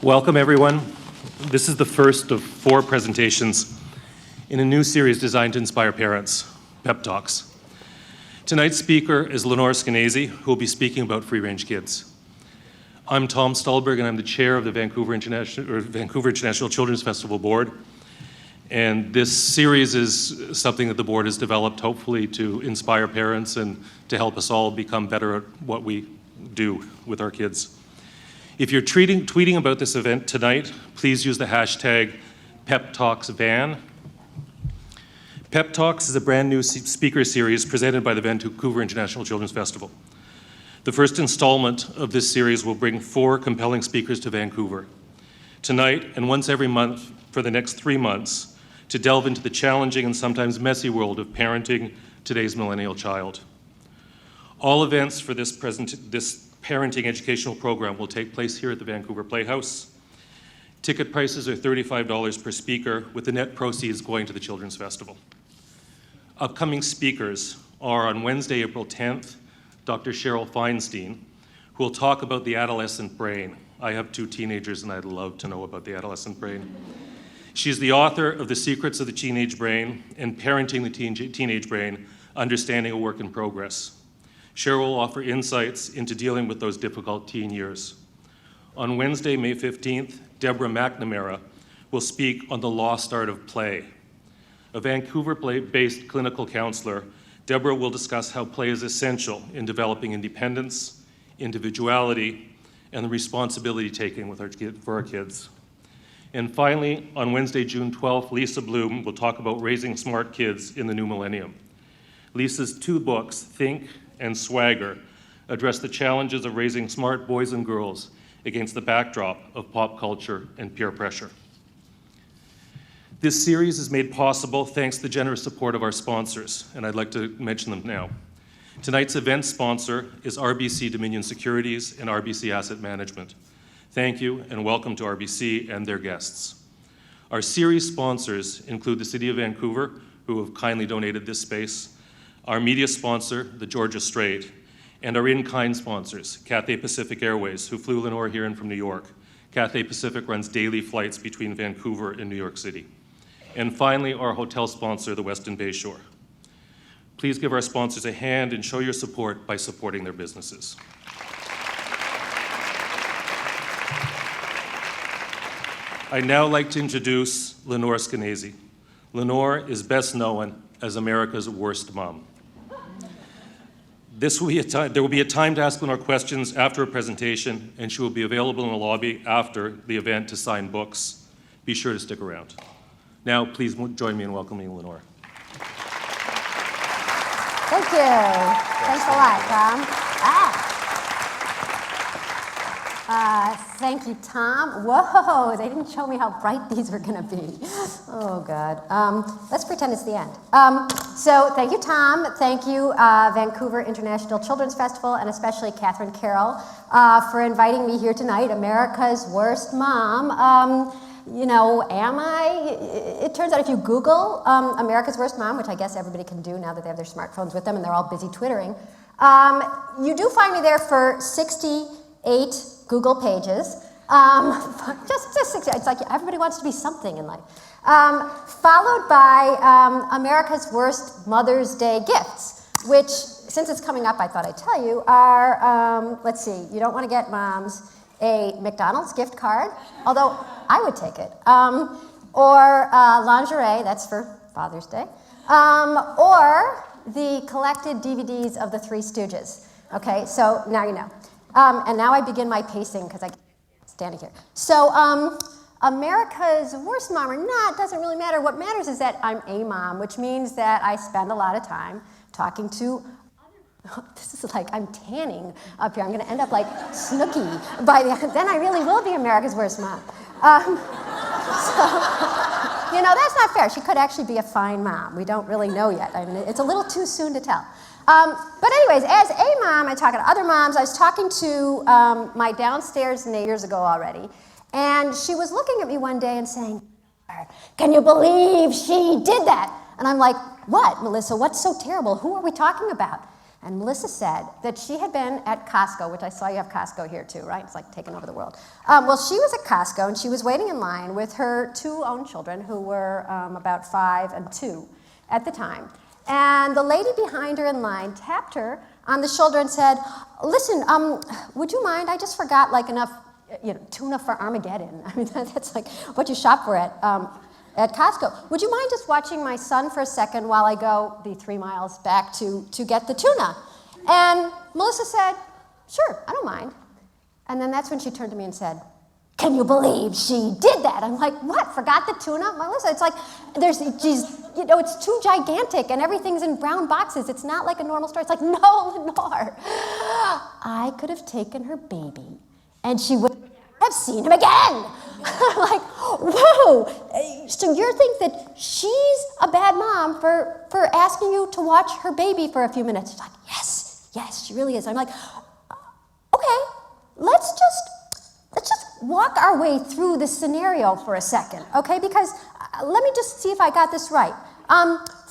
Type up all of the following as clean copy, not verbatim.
Welcome, everyone. This is the first of 4 presentations in a new series designed to inspire parents, PEP Talks. Tonight's speaker is Lenore Skenazy, who will be speaking about free-range kids. I'm Tom Stolberg, and I'm the chair of the Vancouver International Children's Festival Board. And this series is something that the board has developed, hopefully, to inspire parents and to help us all become better at what we do with our kids. If you're tweeting about this event tonight, please use the hashtag PEPTalksVan. PEP Talks is a brand new speaker series presented by the Vancouver International Children's Festival. The first installment of this series will bring 4 compelling speakers to Vancouver tonight and once every month for the next 3 months to delve into the challenging and sometimes messy world of parenting today's millennial child. All events for this parenting educational program will take place here at the Vancouver Playhouse. Ticket prices are $35 per speaker, with the net proceeds going to the Children's Festival. Upcoming speakers are on Wednesday, April 10th, Dr. Cheryl Feinstein, who will talk about the adolescent brain. I have 2 teenagers and I'd love to know about the adolescent brain. She's the author of The Secrets of the Teenage Brain and Parenting the Teenage Brain, Understanding a Work in Progress. Cheryl will offer insights into dealing with those difficult teen years. On Wednesday, May 15th, Deborah McNamara will speak on the lost art of play. A Vancouver-based clinical counselor, Deborah will discuss how play is essential in developing independence, individuality, and the responsibility taking for our kids. And finally, on Wednesday, June 12th, Lisa Bloom will talk about raising smart kids in the new millennium. Lisa's 2 books, Think and Swagger, address the challenges of raising smart boys and girls against the backdrop of pop culture and peer pressure. This series is made possible thanks to the generous support of our sponsors, and I'd like to mention them now. Tonight's event sponsor is RBC Dominion Securities and RBC Asset Management. Thank you and welcome to RBC and their guests. Our series sponsors include the City of Vancouver, who have kindly donated this space, our media sponsor, the Georgia Strait, and our in-kind sponsors, Cathay Pacific Airways, who flew Lenore here in from New York. Cathay Pacific runs daily flights between Vancouver and New York City. And finally, our hotel sponsor, the Westin Bayshore. Please give our sponsors a hand and show your support by supporting their businesses. I'd now like to introduce Lenore Skenazy. Lenore is best known as America's worst mom. There will be a time to ask Lenore questions after a presentation, and she will be available in the lobby after the event to sign books. Be sure to stick around. Now, please join me in welcoming Lenore. Thank you. Thanks a lot, Tom. Thank you, Tom. Whoa, they didn't show me how bright these were going to be. Oh, God. Let's pretend it's the end. So thank you, Tom. Thank you, Vancouver International Children's Festival, and especially Catherine Carroll for inviting me here tonight, America's worst mom. Am I? It turns out if you Google America's Worst Mom, which I guess everybody can do now that they have their smartphones with them and they're all busy Twittering, you do find me there for 68 Google pages. Just 60. It's like everybody wants to be something in life. Followed by America's Worst Mother's Day Gifts, which, since it's coming up, I thought I'd tell you, are, let's see, you don't want to get moms a McDonald's gift card, although I would take it, or lingerie, that's for Father's Day, or the collected DVDs of the Three Stooges. Okay, so now you know. And now I begin my pacing because I'm standing here. So America's worst mom or not doesn't really matter. What matters is that I'm a mom, which means that I spend a lot of time talking to this is like I'm tanning up here. I'm going to end up like Snooki by then I really will be America's worst mom. That's not fair. She could actually be a fine mom. We don't really know yet. I mean, it's a little too soon to tell. But anyways, as a mom, I'm talking to other moms. I was talking to my downstairs years ago already, and she was looking at me one day and saying, "Can you believe she did that?" And I'm like, "What, Melissa? What's so terrible? Who are we talking about?" And Melissa said that she had been at Costco, which I saw you have Costco here too, right? It's like taking over the world. Well, she was at Costco and she was waiting in line with her 2 own children who were about 5 and 2 at the time. And the lady behind her in line tapped her on the shoulder and said, listen, would you mind? I just forgot like enough tuna for Armageddon. I mean, that's like what you shop for at Costco. Would you mind just watching my son for a second while I go the 3 miles back to get the tuna? And Melissa said, sure, I don't mind. And then that's when she turned to me and said, can you believe she did that? I'm like, what, forgot the tuna? Melissa, it's like, it's too gigantic and everything's in brown boxes. It's not like a normal store. It's like, no, Lenore. I could have taken her baby and she would have seen him again. I'm like, whoa, so you think that she's a bad mom for asking you to watch her baby for a few minutes? She's like, yes, she really is. I'm like, okay, let's just walk our way through this scenario for a second, okay? Because let me just see if I got this right.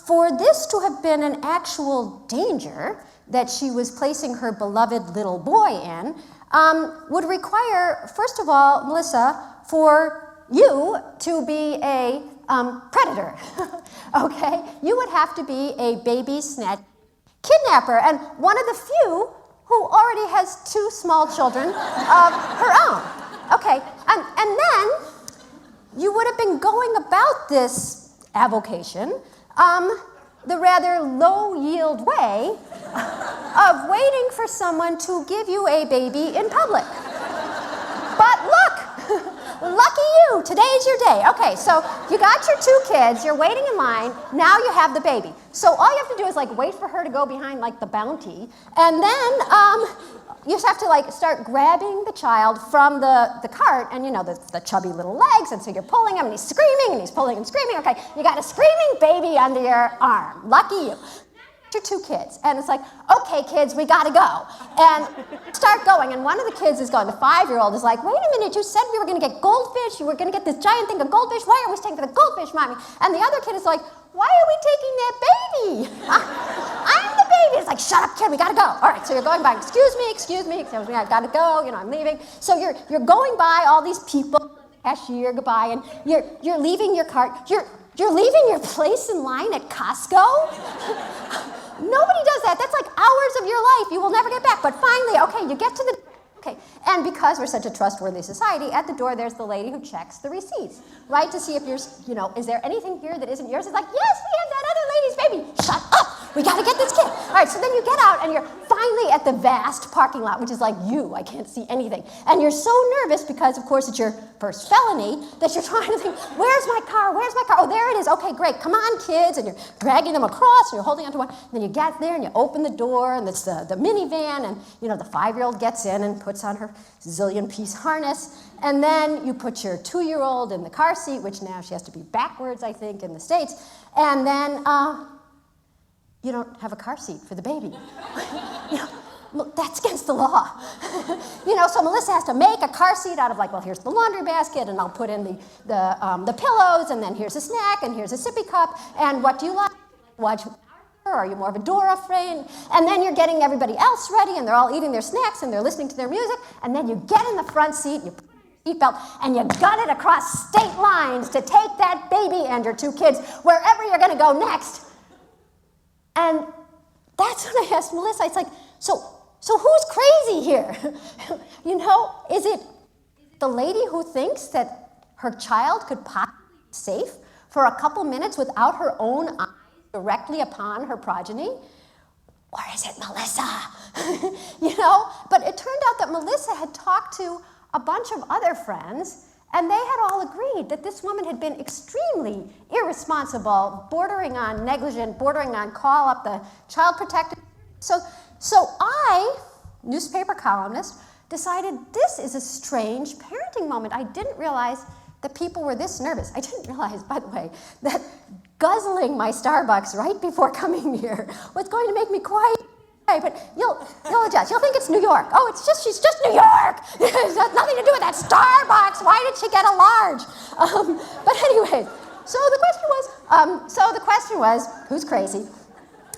For this to have been an actual danger that she was placing her beloved little boy in, would require, first of all, Melissa, for you to be a predator, okay? You would have to be a baby snatch kidnapper, and one of the few who already has 2 small children of her own. Okay, and then you would have been going about this avocation the rather low-yield way of waiting for someone to give you a baby in public. But look, lucky you, today's your day. Okay, so you got your 2 kids, you're waiting in line, now you have the baby. So all you have to do is like wait for her to go behind like the bounty, and then you just have to like start grabbing the child from the cart, and the chubby little legs, and so you're pulling him and he's screaming and he's pulling and screaming. Okay, you got a screaming baby under your arm. Lucky you. Your 2 kids, and it's like, okay, kids, we gotta go, and start going. And one of the kids is going. The 5-year-old is like, wait a minute, you said we were gonna get goldfish. You were gonna get this giant thing of goldfish. Why are we staying for the goldfish, mommy? And the other kid is like, why are we taking that baby? I'm the baby. It's like, shut up, kid, we gotta go. All right, so you're going by, excuse me, I've gotta go, I'm leaving. So you're going by all these people, cashier, goodbye, and you're leaving your cart. You're leaving your place in line at Costco? Nobody does that. That's like hours of your life you will never get back. But finally, okay, you get to the... Okay, and because we're such a trustworthy society, at the door there's the lady who checks the receipts, right? To see if you're, is there anything here that isn't yours? It's like, yes, we have that other lady's baby. Shut up! We gotta get this kid. All right, so then you get out and you're finally at the vast parking lot, which is like I can't see anything. And you're so nervous because, of course, it's your first felony that you're trying to think, where's my car? Oh, there it is. Okay, great. Come on, kids. And you're dragging them across and you're holding onto one. And then you get there and you open the door and it's the minivan, and, the 5-year-old gets in and puts on her zillion-piece harness. And then you put your 2-year-old in the car seat, which now she has to be backwards, I think, in the States. And then you don't have a car seat for the baby. That's against the law. So Melissa has to make a car seat out of like, well, here's the laundry basket, and I'll put in the pillows, and then here's a snack, and here's a sippy cup, and what do you like? Watch, or are you more of a Dora fan? And then you're getting everybody else ready, and they're all eating their snacks, and they're listening to their music, and then you get in the front seat, you put your seatbelt, and you gun it across state lines to take that baby and your 2 kids wherever you're gonna go next. And that's when I asked Melissa, it's like, so who's crazy here? Is it the lady who thinks that her child could possibly be safe for a couple minutes without her own eyes directly upon her progeny? Or is it Melissa? But it turned out that Melissa had talked to a bunch of other friends, and they had all agreed that this woman had been extremely irresponsible, bordering on negligent, bordering on call up the child protective. So I, newspaper columnist, decided this is a strange parenting moment. I didn't realize that people were this nervous. I didn't realize, by the way, that guzzling my Starbucks right before coming here was going to make me quiet. But you'll adjust. You'll think it's New York. Oh, she's just New York. It has nothing to do with that Starbucks. Why did she get a large? But anyway, so the question was, who's crazy?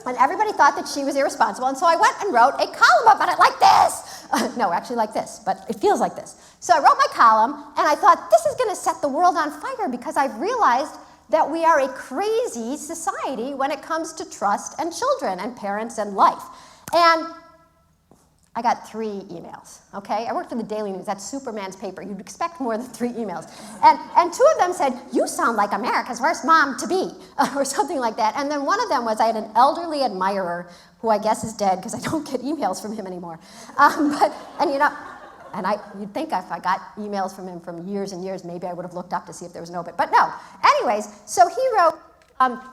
And everybody thought that she was irresponsible, and so I went and wrote a column about it like this. No, actually like this, but it feels like this. So I wrote my column, and I thought, this is going to set the world on fire because I've realized that we are a crazy society when it comes to trust and children and parents and life. And I got 3 emails, okay? I worked for the Daily News. That's Superman's paper. You'd expect more than 3 emails. And 2 of them said, you sound like America's worst mom to be, or something like that. And then one of them was, I had an elderly admirer, who I guess is dead because I don't get emails from him anymore. You'd think if I got emails from him from years and years, maybe I would have looked up to see if there was an obit. But no. Anyways, so he wrote,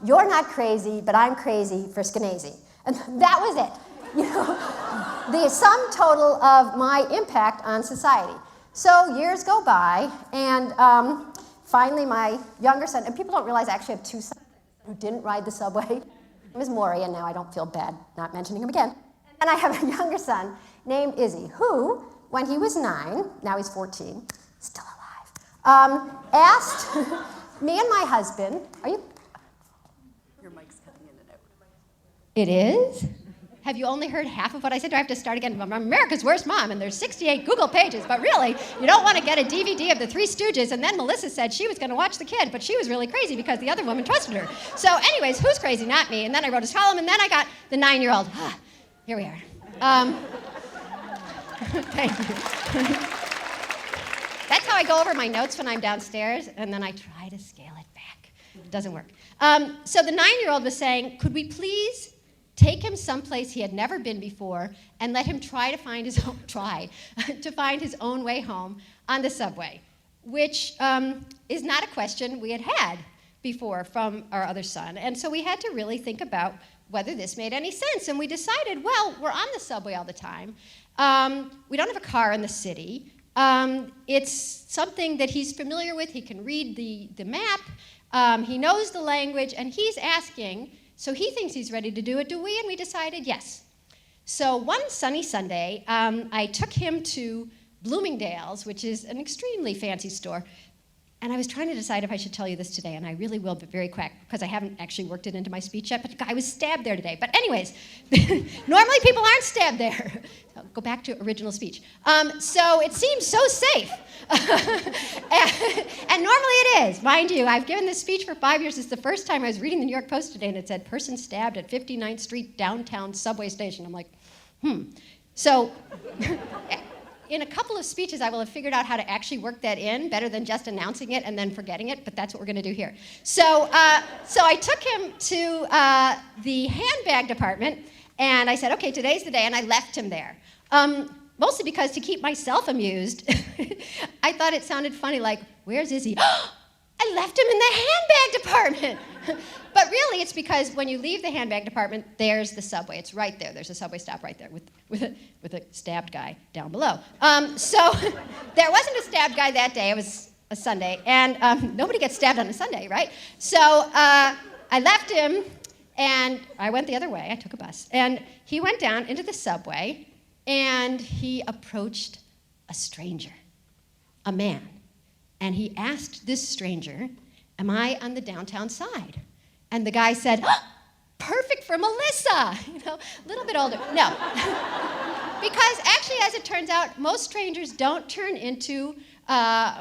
you're not crazy, but I'm crazy for Skenazy. And that was it. You know, the sum total of my impact on society. So years go by, and finally my younger son, and people don't realize I actually have 2 sons who didn't ride the subway. His name is Maury, and now I don't feel bad not mentioning him again. And I have a younger son named Izzy, who, when he was 9, now he's 14, still alive, asked me and my husband, Your mic's coming in and out. It is? Have you only heard half of what I said? Do I have to start again? I'm America's worst mom, and there's 68 Google pages, but really, you don't want to get a DVD of the Three Stooges, and then Melissa said she was going to watch the kid, but she was really crazy because the other woman trusted her. So anyways, who's crazy? Not me. And then I wrote his column, and then I got the 9-year-old. Here we are. Thank you. That's how I go over my notes when I'm downstairs, and then I try to scale it back. It doesn't work. So the 9-year-old was saying, could we please take him someplace he had never been before and let him try to find his own way home on the subway, which is not a question we had had before from our other son. And so we had to really think about whether this made any sense. And we decided, well, we're on the subway all the time. We don't have a car in the city. It's something that he's familiar with. He can read the map. He knows the language, and he's asking, so he thinks he's ready to do it, do we? And we decided yes. So one sunny Sunday, I took him to Bloomingdale's, which is an extremely fancy store. And I was trying to decide if I should tell you this today, and I really will, but very quick, because I haven't actually worked it into my speech yet, but the guy was stabbed there today. But anyways, normally people aren't stabbed there. So go back to original speech. So it seems so safe. and normally it is, mind you. I've given this speech for 5 years. It's the first time I was reading the New York Post today, and it said, person stabbed at 59th Street downtown subway station. I'm like, So in a couple of speeches, I will have figured out how to actually work that in better than just announcing it and then forgetting it, but that's what we're going to do here. So I took him to the handbag department, and I said, okay, today's the day, and I left him there. Mostly because to keep myself amused, I thought it sounded funny, like, where's Izzy? I left him in the handbag department. But really, it's because when you leave the handbag department, there's the subway. It's right there. There's a subway stop right there with a stabbed guy down below. So there wasn't a stabbed guy that day. It was a Sunday. And nobody gets stabbed on a Sunday, right? So I left him, and I went the other way. I took a bus. And he went down into the subway, and he approached a stranger, a man. And he asked this stranger, am I on the downtown side? And the guy said, perfect for Melissa. A little bit older. No. Because actually, as it turns out, most strangers don't turn into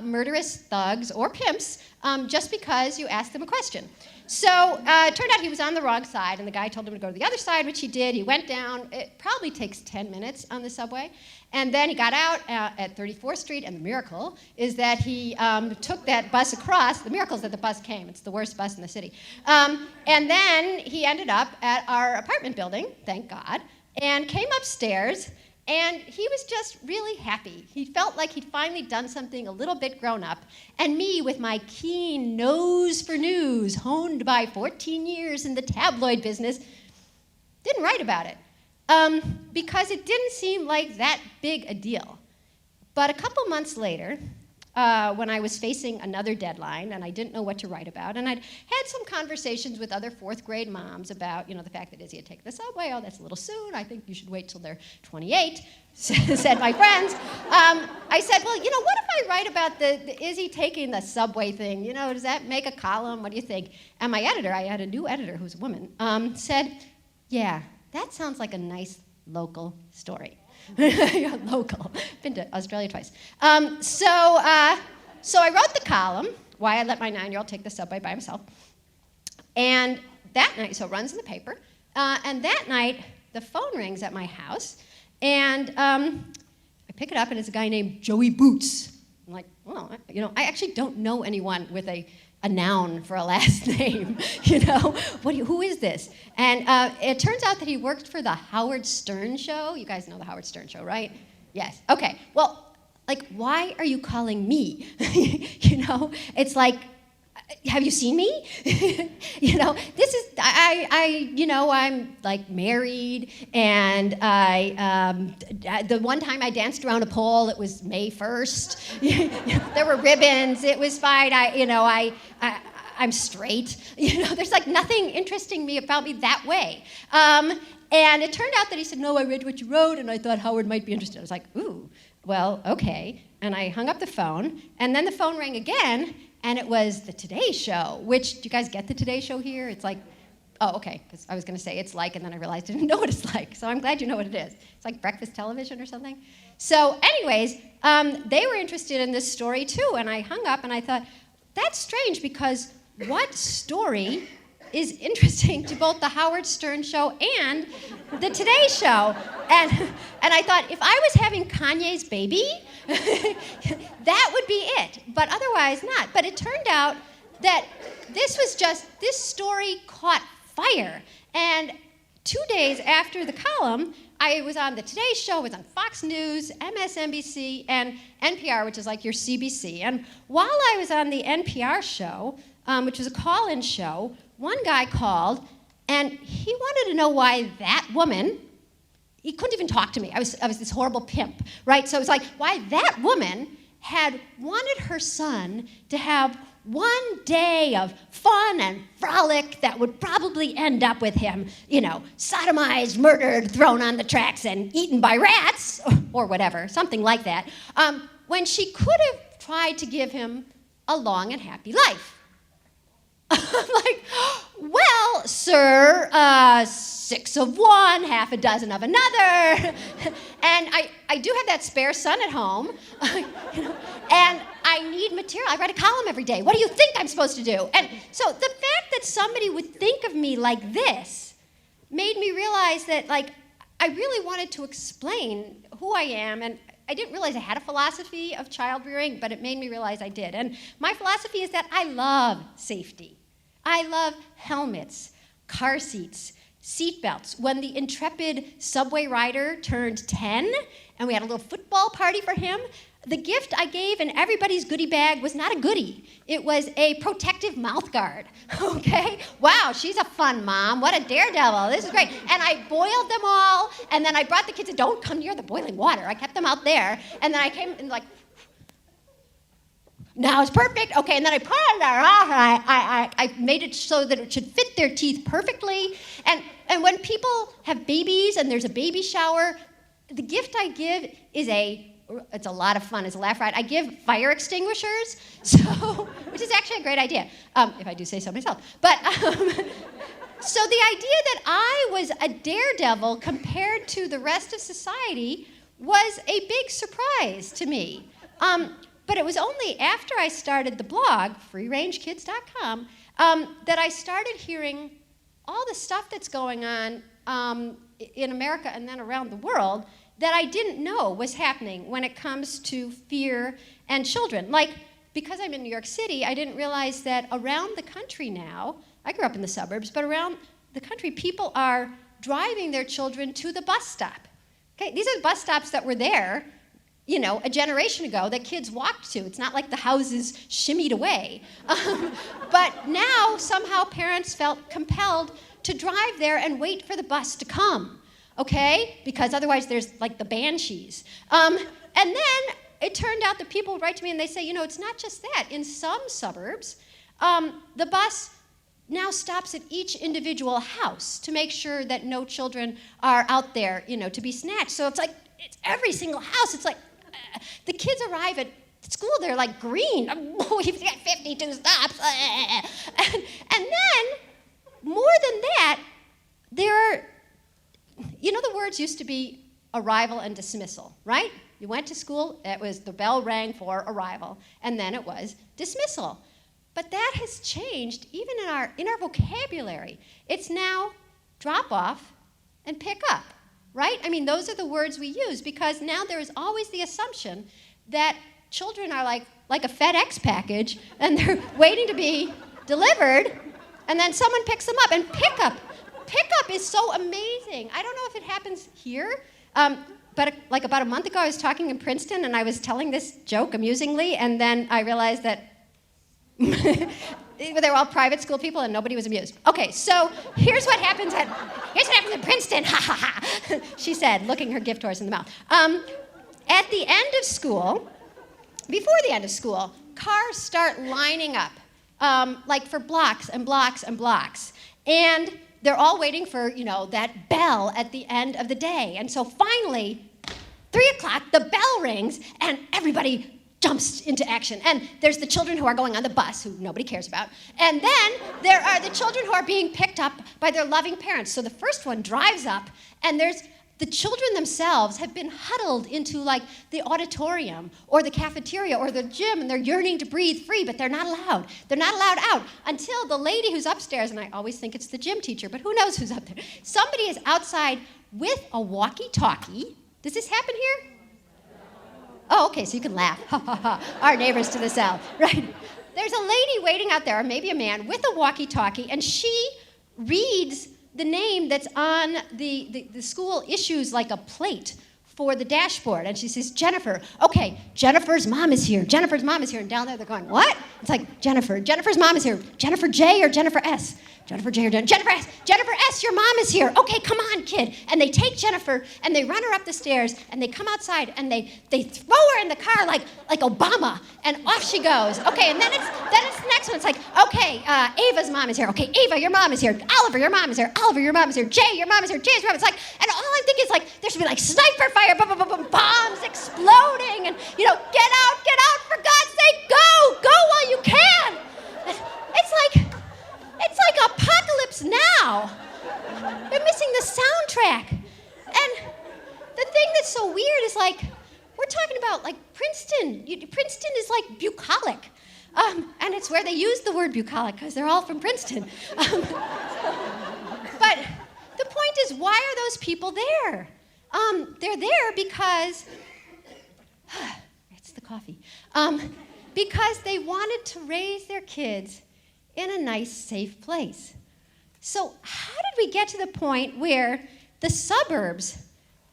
murderous thugs or pimps just because you ask them a question. So it turned out he was on the wrong side, and the guy told him to go to the other side, which he did. He went down. It probably takes 10 minutes on the subway. And then he got out at 34th Street, and the miracle is that he took that bus across. The miracle is that the bus came. It's the worst bus in the city. And then he ended up at our apartment building, thank God, and came upstairs, and he was just really happy. He felt like he'd finally done something a little bit grown up. And me, with my keen nose for news, honed by 14 years in the tabloid business, didn't write about it. Because it didn't seem like that big a deal. But a couple months later, when I was facing another deadline and I didn't know what to write about, and I'd had some conversations with other fourth grade moms about, the fact that Izzy had taken the subway. Oh, that's a little soon. I think you should wait till they're 28, said my friends. I said, well, what if I write about the Izzy taking the subway thing? Does that make a column? What do you think? And my editor, I had a new editor who's a woman, said, Yeah, that sounds like a nice local story. Yeah, local. Been to Australia twice. So I wrote the column, Why I Let My 9-Year-Old Take the Subway by Himself. And that night, so it runs in the paper, and that night, the phone rings at my house, and I pick it up, and it's a guy named Joey Boots. I'm like, well, I actually don't know anyone with a noun for a last name, who is this? And it turns out that he worked for the Howard Stern show. You guys know the Howard Stern show, right? Yes, okay. Well, why are you calling me? It's like, have you seen me? This is, I'm married, and the one time I danced around a pole, it was May 1st. There were ribbons, it was fine. I'm straight. There's nothing interesting about me that way. And it turned out that he said, no, I read what you wrote, and I thought Howard might be interested. I was like, ooh, well, okay. And I hung up the phone, and then the phone rang again, and it was the Today Show, which, do you guys get the Today Show here? It's like, oh, okay, because I was going to say it's like, and then I realized I didn't know what it's like, so I'm glad you know what it is. It's like breakfast television or something. So anyways, they were interested in this story too, and I hung up, and I thought, that's strange, because what story is interesting to both the Howard Stern show and the Today Show? And I thought, if I was having Kanye's baby, that would be it, but otherwise not. But it turned out that this story caught fire. And 2 days after the column, I was on the Today Show, I was on Fox News, MSNBC, and NPR, which is like your CBC. And while I was on the NPR show, which was a call-in show, one guy called, and he wanted to know why that woman, he couldn't even talk to me. I was this horrible pimp, right? So it was like, why that woman had wanted her son to have one day of fun and frolic that would probably end up with him, sodomized, murdered, thrown on the tracks, and eaten by rats, or whatever, something like that, when she could have tried to give him a long and happy life. I'm like, well, sir, 6 of one, half a dozen of another. And I do have that spare son at home, and I need material. I write a column every day. What do you think I'm supposed to do? And so the fact that somebody would think of me like this made me realize that, I really wanted to explain who I am, and I didn't realize I had a philosophy of child rearing, but it made me realize I did. And my philosophy is that I love safety. I love helmets, car seats, seat belts. When the intrepid subway rider turned 10, and we had a little football party for him, the gift I gave in everybody's goodie bag was not a goodie. It was a protective mouth guard, okay? Wow, she's a fun mom. What a daredevil. This is great. And I boiled them all, and then I brought the kids, and don't come near the boiling water. I kept them out there, and then I came and now it's perfect. Okay, and then I put it there, I made it so that it should fit their teeth perfectly. And when people have babies and there's a baby shower, the gift I give is it's a lot of fun. It's a laugh ride. I give fire extinguishers, which is actually a great idea, if I do say so myself. But so the idea that I was a daredevil compared to the rest of society was a big surprise to me. But it was only after I started the blog, freerangekids.com, that I started hearing all the stuff that's going on in America and then around the world that I didn't know was happening when it comes to fear and children. Because I'm in New York City, I didn't realize that around the country now, I grew up in the suburbs, but around the country, people are driving their children to the bus stop. Okay, these are the bus stops that were there a generation ago that kids walked to. It's not like the houses shimmied away. But now, somehow, parents felt compelled to drive there and wait for the bus to come, okay? Because otherwise, there's the banshees. And then it turned out that people would write to me and they say, it's not just that. In some suburbs, the bus now stops at each individual house to make sure that no children are out there, to be snatched. So it's it's every single house. It's the kids arrive at school, they're green. We've got 52 stops. And then, more than that, there are you know, the words used to be arrival and dismissal, right? You went to school, it was the bell rang for arrival, and then it was dismissal. But that has changed even in our vocabulary. It's now drop off and pick up, right? I mean, those are the words we use because now there is always the assumption that children are like a FedEx package and they're waiting to be delivered, and then someone picks them up. And pickup is so amazing. I don't know if it happens here, but like about a month ago I was talking in Princeton and I was telling this joke amusingly, and then I realized that they were all private school people and nobody was amused. Okay, so here's what happens at Princeton, ha ha ha, she said, looking her gift horse in the mouth. At the end of school, before the end of school, cars start lining up, like for blocks and blocks and blocks. And they're all waiting for, you know, that bell at the end of the day. And so finally, 3 o'clock, the bell rings and everybody jumps into action. And there's the children who are going on the bus, who nobody cares about. And then there are the children who are being picked up by their loving parents. So the first one drives up, and the children themselves have been huddled into like the auditorium or the cafeteria or the gym, and they're yearning to breathe free, but they're not allowed. They're not allowed out until the lady who's upstairs, and I always think it's the gym teacher, but who knows who's up there. Somebody is outside with a walkie-talkie. Does this happen here? Oh, okay, so you can laugh. Our neighbors to the south, right? There's a lady waiting out there, or maybe a man, with a walkie-talkie, and she reads the name that's on the school issues like a plate for the dashboard. And she says, Jennifer. Okay, Jennifer's mom is here. Jennifer's mom is here. And down there they're going, what? It's like, Jennifer's mom is here. Jennifer J or Jennifer S? Jennifer J or Jennifer S? Jennifer S, your mom is here. Okay, come on, kid. And they take Jennifer and they run her up the stairs and they come outside and they throw her in the car like Obama, and off she goes. Okay, and then it's the next one. It's like, okay, Ava's mom is here. Okay, Ava, your mom is here. Oliver, your mom is here. Oliver, your mom is here. Jay, your mom is here. Jay's mom. It's like, and all I think is like, there should be like sniper fire, bombs exploding, and you know, get out, for God's sake, go while you can. It's like Apocalypse Now. They're missing the soundtrack. And the thing that's so weird is like, we're talking about like Princeton. Princeton is like bucolic. And it's where they use the word bucolic because they're all from Princeton. But the point is, why are those people there? They're there because, it's the coffee, because they wanted to raise their kids in a nice, safe place. So how did we get to the point where the suburbs,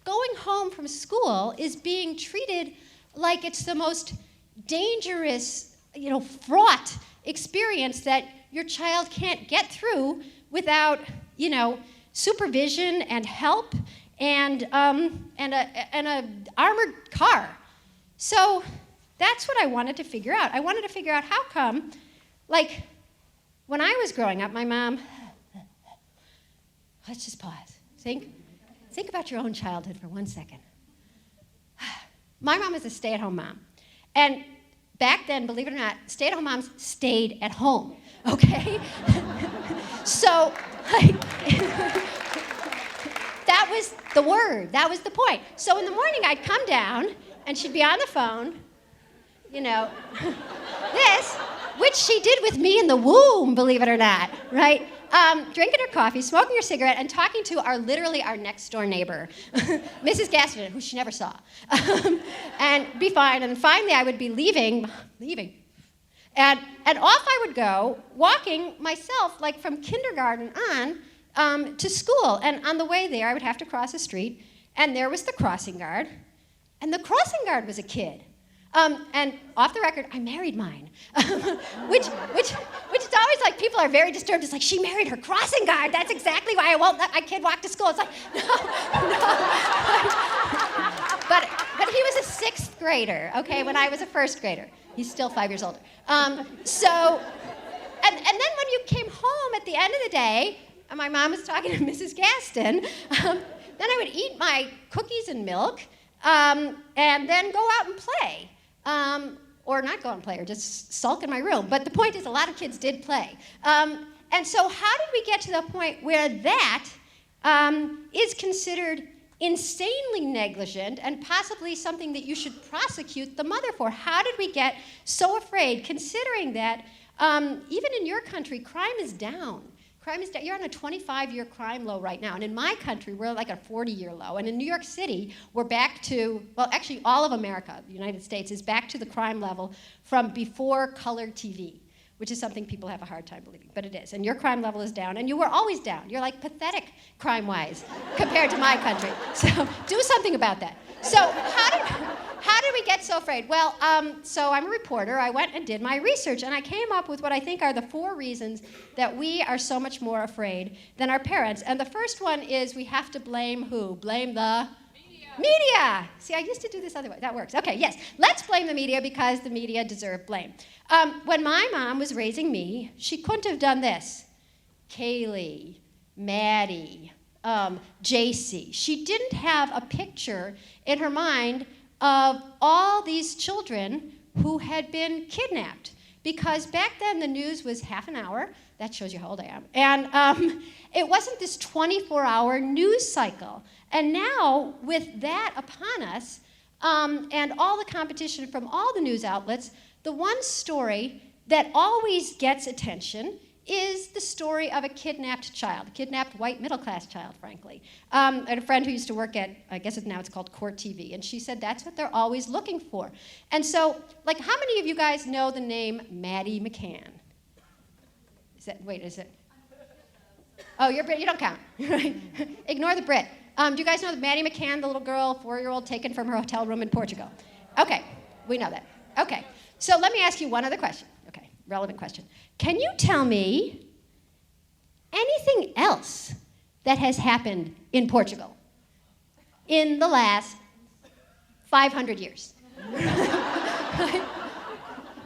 going home from school, is being treated like it's the most dangerous, you know, fraught experience that your child can't get through without, you know, supervision and help and a armored car? So that's what I wanted to figure out. I wanted to figure out how come, like, when I was growing up, my mom, let's just pause. Think about your own childhood for 1 second. My mom was a stay-at-home mom. And back then, believe it or not, stay-at-home moms stayed at home, okay? So, like, that was the word. That was the point. So in the morning, I'd come down, and she'd be on the phone, you know, this, which she did with me in the womb, believe it or not, right? Drinking her coffee, smoking her cigarette, and talking to literally our next door neighbor, Mrs. Gaston, who she never saw, and be fine. And finally, I would be leaving, and off I would go, walking myself, like from kindergarten on, to school. And on the way there, I would have to cross a street, and there was the crossing guard, and the crossing guard was a kid. And off the record, I married mine, which is always like, people are very disturbed. It's like, she married her crossing guard. That's exactly why I won't let my kid walk to school. It's like, no. But he was a 6th grader, okay, when I was a 1st grader. He's still 5 years older. And then when you came home at the end of the day, and my mom was talking to Mrs. Gaston, then I would eat my cookies and milk, and then go out and play. Or not go out and play, or just sulk in my room. But the point is, a lot of kids did play. And so how did we get to the point where that is considered insanely negligent and possibly something that you should prosecute the mother for. How did we get so afraid, considering that even in your country, crime is down? Crime is down. You're on a 25-year crime low right now. And in my country, we're like a 40-year low. And in New York City, we're back to, well, actually all of America, the United States, is back to the crime level from before color TV, which is something people have a hard time believing, but it is. And your crime level is down, and you were always down. You're like pathetic crime-wise compared to my country. So do something about that. So how did we get so afraid? Well, so I'm a reporter. I went and did my research, and I came up with what I think are the 4 reasons that we are so much more afraid than our parents. And the first one is we have to blame who? Blame the media. See, I used to do this other way. That works. Okay, yes. Let's blame the media because the media deserve blame. When my mom was raising me, she couldn't have done this. Kaylee, Maddie, JC. She didn't have a picture in her mind of all these children who had been kidnapped. Because back then the news was half an hour. That shows you how old I am. And it wasn't this 24-hour news cycle. And now, with that upon us, and all the competition from all the news outlets, the one story that always gets attention is the story of a kidnapped child, a kidnapped white middle-class child, frankly. I had a friend who used to work at, I guess now it's called Court TV, and she said that's what they're always looking for. And so, like, how many of you guys know the name Maddie McCann? Is it? Oh, you're Brit, you don't count. Ignore the Brit. Do you guys know that Maddie McCann, the little girl, 4-year-old, taken from her hotel room in Portugal? Okay, we know that. Okay, so let me ask you one other question. Okay, relevant question. Can you tell me anything else that has happened in Portugal in the last 500 years? Do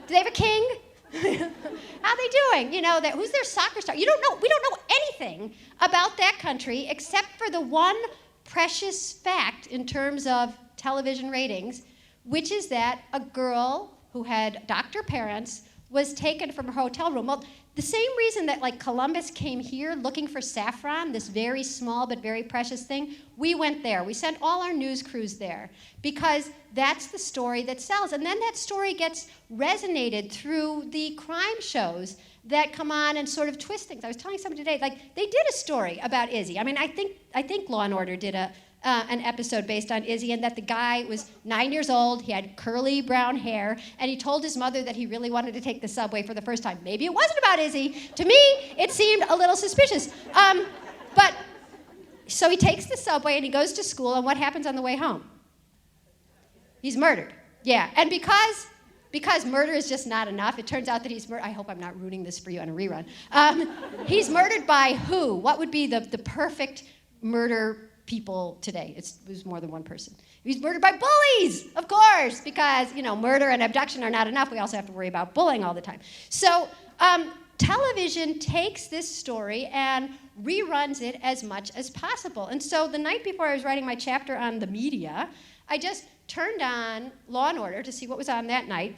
they have a king? How are they doing? You know, who's their soccer star? You don't know. We don't know anything about that country except for the one precious fact in terms of television ratings, which is that a girl who had doctor parents was taken from her hotel room. Well, the same reason that, like, Columbus came here looking for saffron, this very small but very precious thing, we went there. We sent all our news crews there because that's the story that sells. And then that story gets resonated through the crime shows that come on and sort of twist things. I was telling somebody today, like, they did a story about Izzy. I mean, I think Law & Order did an episode based on Izzy, and that the guy was 9 years old, he had curly brown hair, and he told his mother that he really wanted to take the subway for the first time. Maybe it wasn't about Izzy. To me, it seemed a little suspicious. But so he takes the subway and he goes to school, and what happens on the way home? He's murdered. Yeah, and because murder is just not enough, it turns out that he's I hope I'm not ruining this for you on a rerun. He's murdered by who? What would be the perfect murder people today? It was more than one person. He's murdered by bullies, of course, because, you know, murder and abduction are not enough. We also have to worry about bullying all the time. So television takes this story and reruns it as much as possible. And so the night before I was writing my chapter on the media, I just turned on Law & Order to see what was on that night.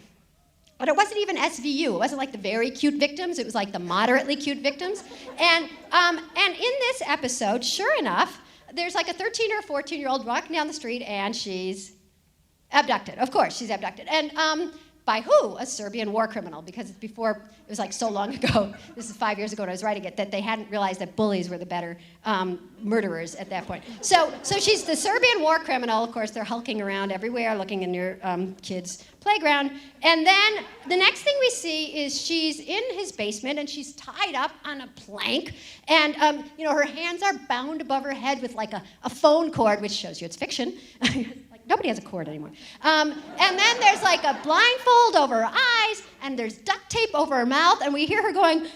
But it wasn't even SVU. It wasn't like the very cute victims. It was like the moderately cute victims. And in this episode, sure enough, there's like a 13 or 14-year-old walking down the street, and she's abducted. Of course, she's abducted. And by who? A Serbian war criminal, because before, it was like so long ago, this is 5 years ago when I was writing it, that they hadn't realized that bullies were the better murderers at that point. So she's the Serbian war criminal. Of course, they're hulking around everywhere, looking in your kids' playground. And then the next thing we see is she's in his basement, and she's tied up on a plank, and her hands are bound above her head with like a phone cord, which shows you it's fiction. Nobody has a cord anymore. And then there's like a blindfold over her eyes, and there's duct tape over her mouth, and we hear her going, and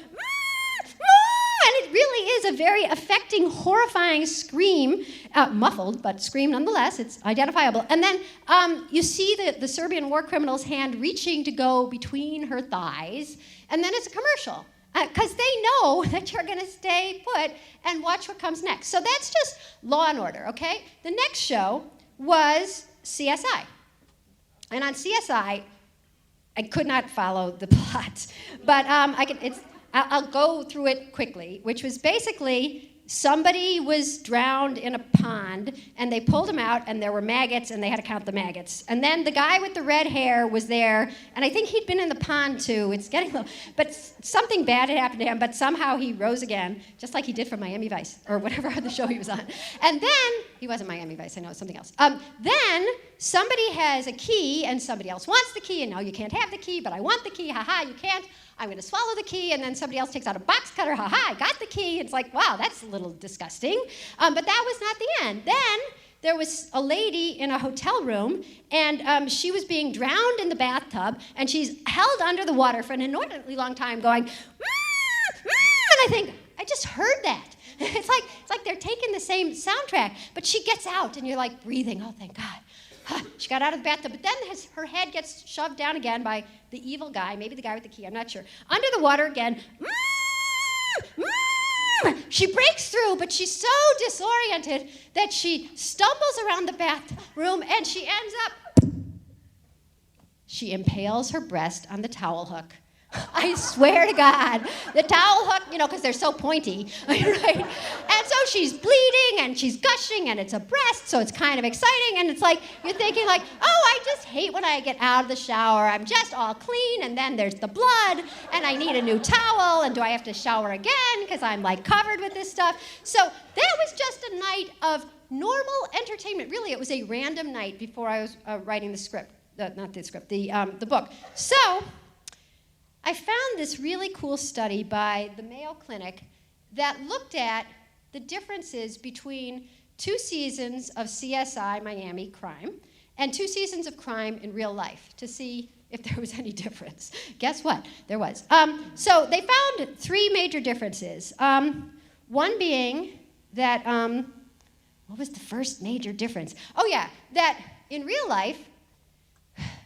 it really is a very affecting, horrifying scream, muffled, but scream nonetheless, it's identifiable. And then you see the Serbian war criminal's hand reaching to go between her thighs, and then it's a commercial. Because they know that you're going to stay put and watch what comes next. So that's just Law & Order, okay? The next show was CSI. And on CSI, I could not follow the plot, but I'll go through it quickly, which was basically somebody was drowned in a pond, and they pulled him out, and there were maggots, and they had to count the maggots. And then the guy with the red hair was there, and I think he'd been in the pond too. It's getting low. But something bad had happened to him, but somehow he rose again, just like he did from Miami Vice, or whatever other show he was on. And then, he wasn't Miami Vice, I know, it's something else. Then somebody has a key, and somebody else wants the key, and no, you can't have the key, but I want the key, haha, you can't. I'm going to swallow the key, and then somebody else takes out a box cutter. Ha-ha, I got the key. It's like, wow, that's a little disgusting. But that was not the end. Then there was a lady in a hotel room, and she was being drowned in the bathtub, and she's held under the water for an inordinately long time going, and I think, I just heard that. It's like they're taking the same soundtrack, but she gets out, and you're like breathing, oh, thank God. She got out of the bathtub, but then her head gets shoved down again by the evil guy, maybe the guy with the key, I'm not sure. Under the water again. She breaks through, but she's so disoriented that she stumbles around the bathroom, and she ends up, she impales her breast on the towel hook. I swear to God, the towel hook, because they're so pointy, right? And so she's bleeding and she's gushing and it's a breast, so it's kind of exciting. And it's like, you're thinking like, oh, I just hate when I get out of the shower. I'm just all clean, and then there's the blood, and I need a new towel, and do I have to shower again because I'm like covered with this stuff? So that was just a night of normal entertainment. Really, it was a random night before I was writing the script, not the script, the book. So I found this really cool study by the Mayo Clinic that looked at the differences between 2 seasons of CSI Miami crime and 2 seasons of crime in real life to see if there was any difference. Guess what? There was. So they found 3 major differences. One being that, what was the first major difference? Oh yeah, that in real life,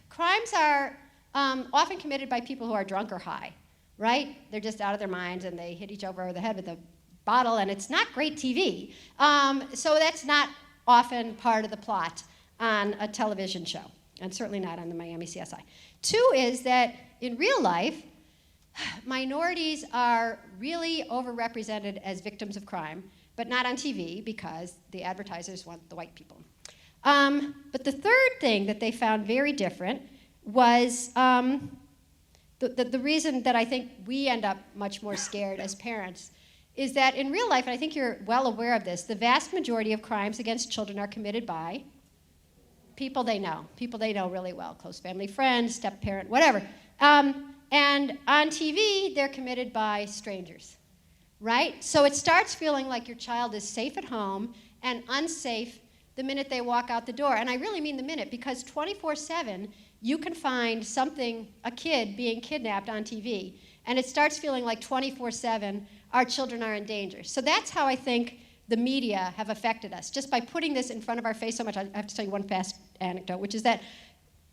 crimes are often committed by people who are drunk or high, right? They're just out of their minds, and they hit each other over the head with a bottle, and it's not great TV. So that's not often part of the plot on a television show, and certainly not on the Miami CSI. 2 is that in real life, minorities are really overrepresented as victims of crime, but not on TV because the advertisers want the white people. But the third thing that they found very different was the reason that I think we end up much more scared as parents is that in real life, and I think you're well aware of this, the vast majority of crimes against children are committed by people they know really well, close family friends, step-parent, whatever. And on TV, they're committed by strangers, right? So it starts feeling like your child is safe at home and unsafe the minute they walk out the door. And I really mean the minute, because 24/7, you can find a kid being kidnapped on TV, and it starts feeling like 24/7, our children are in danger. So that's how I think the media have affected us, just by putting this in front of our face so much. I have to tell you one fast anecdote, which is that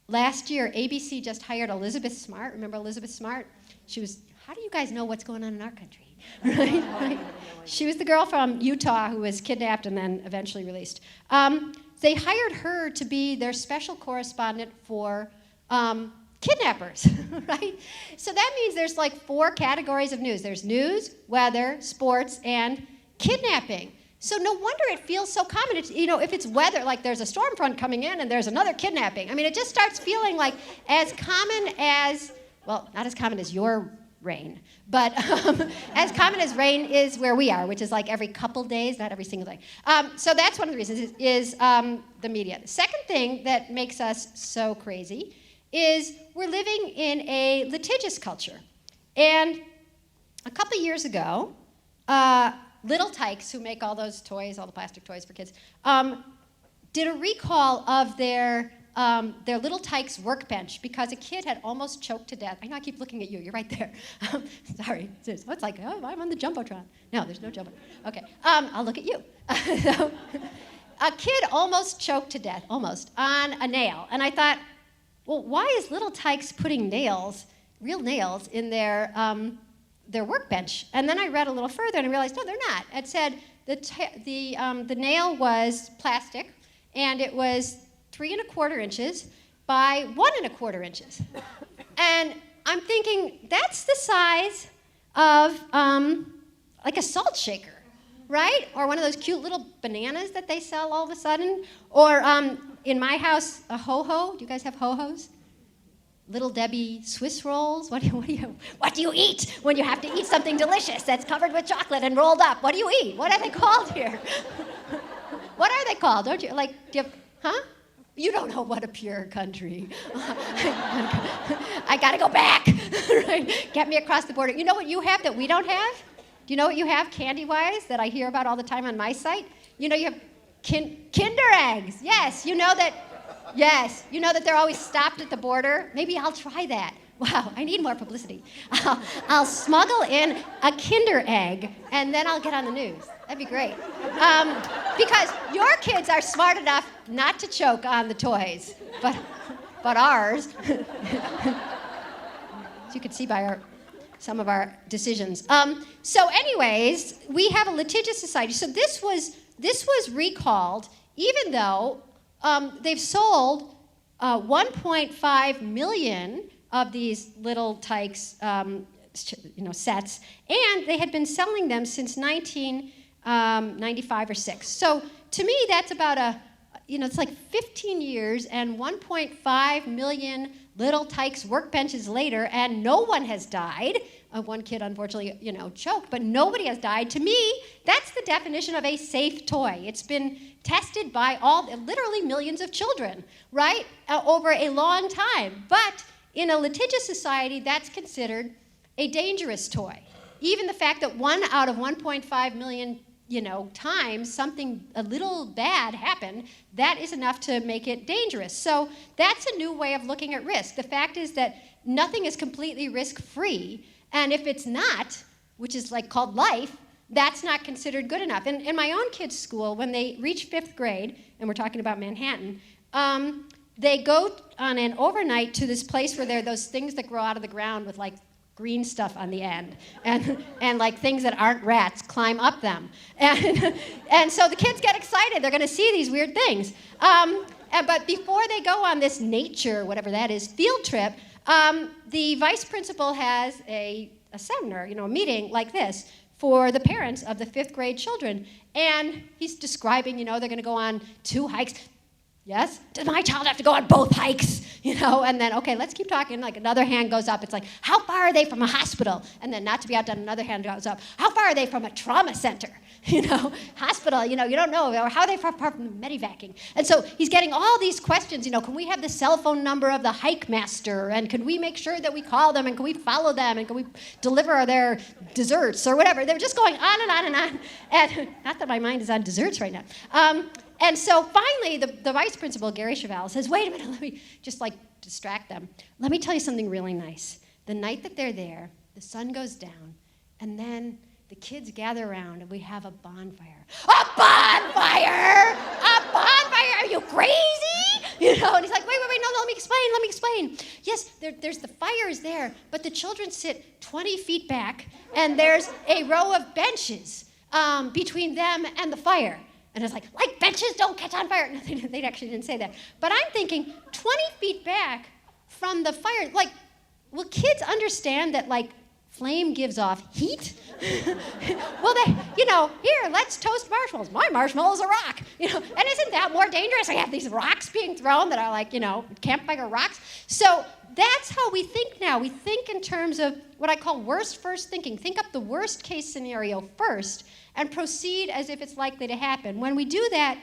last year, ABC just hired Elizabeth Smart. Remember Elizabeth Smart? She was, how do you guys know what's going on in our country? Right? She was the girl from Utah who was kidnapped and then eventually released. They hired her to be their special correspondent for kidnappers, right? So that means there's like 4 categories of news. There's news, weather, sports, and kidnapping. So no wonder it feels so common. It's, if it's weather, like there's a storm front coming in and there's another kidnapping. I mean, it just starts feeling like as common as, well, not as common as your rain, but as common as rain is where we are, which is like every couple days, not every single day. So that's one of the reasons is the media. The second thing that makes us so crazy is we're living in a litigious culture. And a couple years ago, Little Tikes, who make all those toys, all the plastic toys for kids, did a recall of their Little Tikes workbench because a kid had almost choked to death. I know I keep looking at you. You're right there. Sorry. It's like, oh, I'm on the Jumbotron. No, there's no Jumbotron. Okay. I'll look at you. A kid almost choked to death, almost, on a nail. And I thought, well, why is Little Tikes putting real nails, in their workbench? And then I read a little further and I realized, no, they're not. It said the nail was plastic, and it was 3 1/4 inches by 1 1/4 inches. And I'm thinking, that's the size of like a salt shaker, right? Or one of those cute little bananas that they sell all of a sudden. Or in my house, a ho-ho. Do you guys have ho-hos? Little Debbie Swiss rolls. What do you eat when you have to eat something delicious that's covered with chocolate and rolled up? What do you eat? What are they called here? What are they called? Don't you do you have, huh? You don't know what a pure country. I gotta go back. Right? Get me across the border. You know what you have that we don't have? Do you know what you have candy-wise that I hear about all the time on my site? You know you have Kinder eggs. Yes, you know that. Yes, you know that they're always stopped at the border. Maybe I'll try that. Wow, I need more publicity. I'll smuggle in a Kinder egg, and then I'll get on the news. That'd be great. Because your kids are smart enough not to choke on the toys, but ours, as you can see by some of our decisions. So anyways, we have a litigious society. So this was recalled, even though they've sold 1.5 million of these little Tykes, sets, and they had been selling them since 1995 or 6. So to me, that's about it's like 15 years and 1.5 million little Tykes workbenches later, and no one has died. One kid, unfortunately, choked, but nobody has died. To me, that's the definition of a safe toy. It's been tested by literally millions of children, right, over a long time. But in a litigious society, that's considered a dangerous toy. Even the fact that 1 out of 1.5 million, times something a little bad happened, that is enough to make it dangerous. So that's a new way of looking at risk. The fact is that nothing is completely risk-free, and if it's not, which is called life, that's not considered good enough. In my own kids' school, when they reach 5th grade, and we're talking about Manhattan, they go on an overnight to this place where there are those things that grow out of the ground with green stuff on the end, and things that aren't rats climb up them, and so the kids get excited. They're going to see these weird things. But before they go on this nature, whatever that is, field trip, the vice principal has a seminar, a meeting like this for the parents of the 5th grade children, and he's describing, they're going to go on 2 hikes. Yes? Does my child have to go on both hikes? And then, okay, let's keep talking. Another hand goes up. It's how far are they from a hospital? And then, not to be outdone, another hand goes up. How far are they from a trauma center? Hospital, you don't know. Or how are they far from the medevacing? And so he's getting all these questions. Can we have the cell phone number of the hike master? And can we make sure that we call them? And can we follow them? And can we deliver their desserts or whatever? They're just going on and on and on. And not that my mind is on desserts right now. And so finally, the vice principal, Gary Chevelle, says, wait a minute, let me just distract them. Let me tell you something really nice. The night that they're there, the sun goes down, and then the kids gather around, and we have a bonfire. A bonfire! A bonfire! Are you crazy? And he's like, wait, no, let me explain. Yes, there's the fire is there, but the children sit 20 feet back, and there's a row of benches between them and the fire. And it's like benches don't catch on fire. No, they actually didn't say that. But I'm thinking 20 feet back from the fire, will kids understand that, flame gives off heat? Well, here, let's toast marshmallows. My marshmallow is a rock. And isn't that more dangerous? I have these rocks being thrown that are campfire rocks. So that's how we think now. We think in terms of what I call worst first thinking. Think up the worst case scenario first and proceed as if it's likely to happen. When we do that,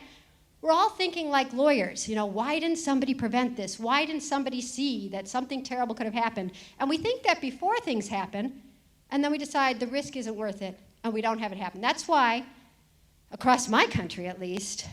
we're all thinking like lawyers. Why didn't somebody prevent this? Why didn't somebody see that something terrible could have happened? And we think that before things happen, and then we decide the risk isn't worth it, and we don't have it happen. That's why, across my country at least,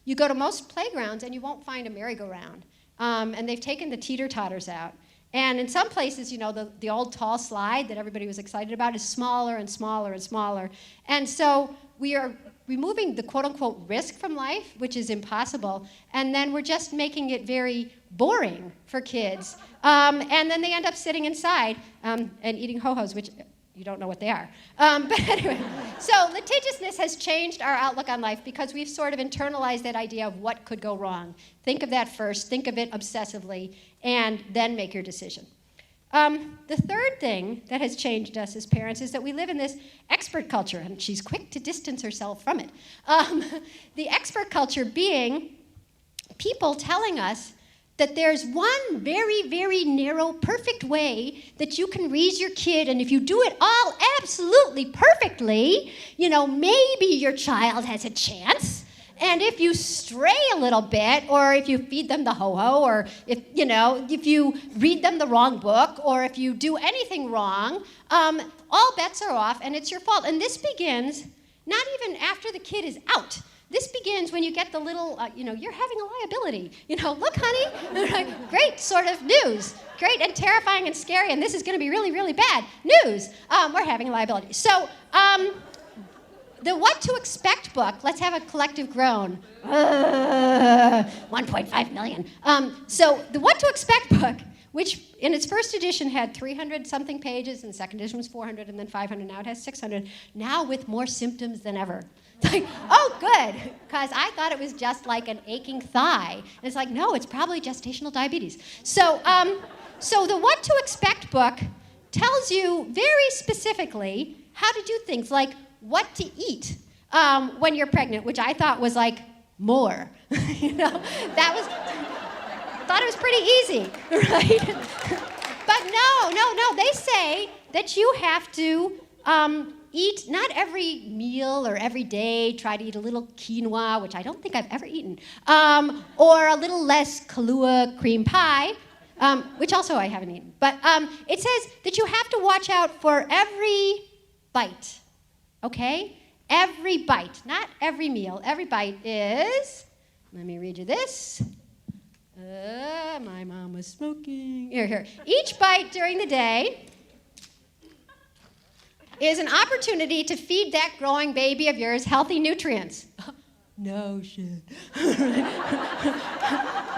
you go to most playgrounds and you won't find a merry-go-round. And they've taken the teeter-totters out. And in some places, the old tall slide that everybody was excited about is smaller and smaller and smaller. And so we are removing the quote-unquote risk from life, which is impossible, and then we're just making it very boring for kids. And then they end up sitting inside and eating ho-hos, which you don't know what they are. But anyway, so litigiousness has changed our outlook on life because we've sort of internalized that idea of what could go wrong. Think of that first, think of it obsessively, and then make your decision. The third thing that has changed us as parents is that we live in this expert culture, and she's quick to distance herself from it. The expert culture being people telling us that there's one very, very narrow, perfect way that you can raise your kid, and if you do it all absolutely perfectly, maybe your child has a chance. And if you stray a little bit, or if you feed them the ho-ho, or if you read them the wrong book, or if you do anything wrong, all bets are off, and it's your fault. And this begins not even after the kid is out. This begins when you get the little, you're having a liability. Look, honey, great sort of news. Great and terrifying and scary, and this is going to be really, really bad news. We're having a liability. So, the What to Expect book, let's have a collective groan. 1.5 million. So the What to Expect book, which in its first edition had 300-something pages, and the second edition was 400, and then 500, now it has 600, now with more symptoms than ever. Like, oh, good, because I thought it was just like an aching thigh. And it's like, no, it's probably gestational diabetes. So the What to Expect book tells you very specifically how to do things like what to eat when you're pregnant, which I thought was like more. Thought it was pretty easy, right? But no, they say that you have to eat not every meal or every day, try to eat a little quinoa, which I don't think I've ever eaten, or a little less Kahlua cream pie, which also I haven't eaten. But it says that you have to watch out for every bite. Okay? Every bite, not every meal. Every bite is, let me read you this. My mom was smoking. Here. Each bite during the day is an opportunity to feed that growing baby of yours healthy nutrients. No shit.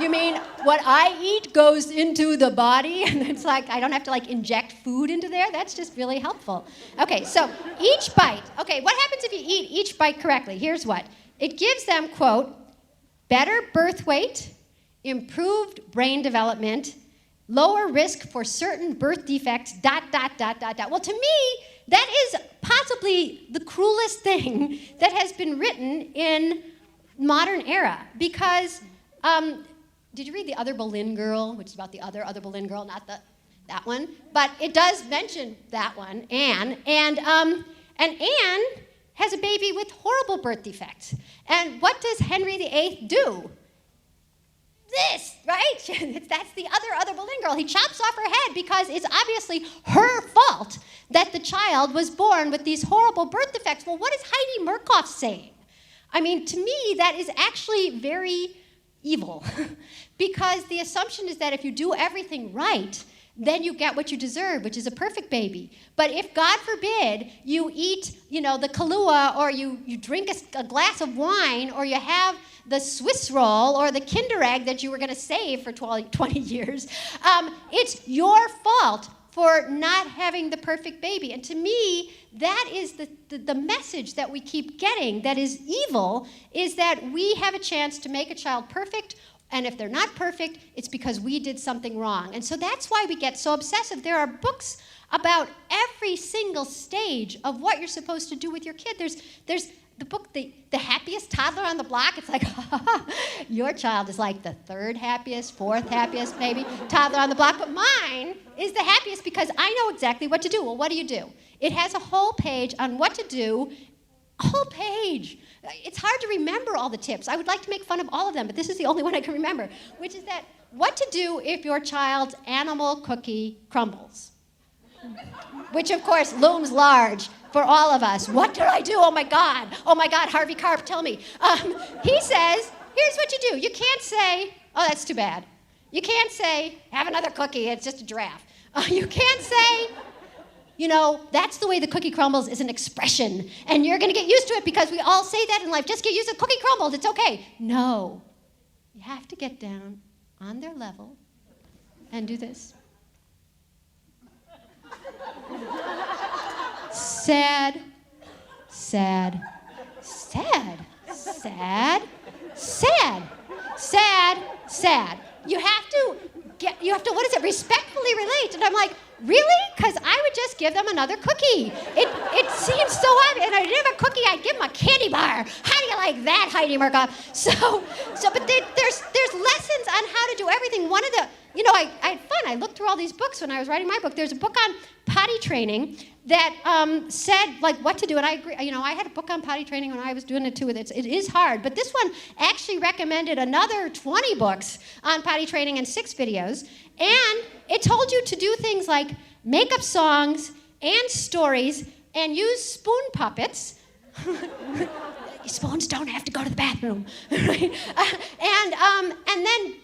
You mean what I eat goes into the body, and it's like I don't have to inject food into there? That's just really helpful. Okay, so each bite. Okay, what happens if you eat each bite correctly? Here's what. It gives them, quote, better birth weight, improved brain development, lower risk for certain birth defects, ... Well, to me, that is possibly the cruelest thing that has been written in modern era, because did you read The Other Boleyn Girl, which is about the other Boleyn girl, not that one? But it does mention that one, Anne, and Anne has a baby with horrible birth defects. And what does Henry VIII do? This, right? That's the other Boleyn girl. He chops off her head because it's obviously her fault that the child was born with these horrible birth defects. Well, what is Heidi Murkoff saying? I mean, to me, that is actually very evil because the assumption is that if you do everything right, then you get what you deserve, which is a perfect baby. But if, God forbid, you eat, the Kahlua, or you drink a glass of wine, or you have the Swiss roll or the Kinder Egg that you were going to save for 20 years, it's your fault for not having the perfect baby. And to me, that is the message that we keep getting that is evil, is that we have a chance to make a child perfect, and if they're not perfect, it's because we did something wrong. And so that's why we get so obsessive. There are books about every single stage of what you're supposed to do with your kid. There's the book, the Happiest Toddler on the Block. It's like, your child is like the third happiest, fourth happiest, maybe, toddler on the block. But mine is the happiest because I know exactly what to do. Well, what do? It has a whole page on what to do. A whole page. It's hard to remember all the tips. I would like to make fun of all of them, but this is the only one I can remember, which is that what to do if your child's animal cookie crumbles. Which, of course, looms large for all of us. What did I do? Oh, my God, Harvey Karp, tell me. He says, here's what you do. You can't say, oh, that's too bad. You can't say, have another cookie, it's just a giraffe. You can't say, that's the way the cookie crumbles is an expression, and you're going to get used to it because we all say that in life. Just get used to cookie crumbled, it's okay. No. You have to get down on their level and do this. Sad, sad, sad, sad, sad, sad, sad. You have to, respectfully relate. And I'm like, Really? Because I would just give them another cookie. It seems so obvious. And I didn't have a cookie, I'd give them a candy bar. How do you like that, Heidi Murkoff? But there's lessons on how to do everything. One of the, I had fun. I looked through all these books when I was writing my book. There's a book on potty training that said like what to do, and I agree. I had a book on potty training when I was doing it too. It is hard, but this one actually recommended another 20 books on potty training and 6 videos, and it told you to do things like make up songs and stories and use spoon puppets. Spoons don't have to go to the bathroom, right? And then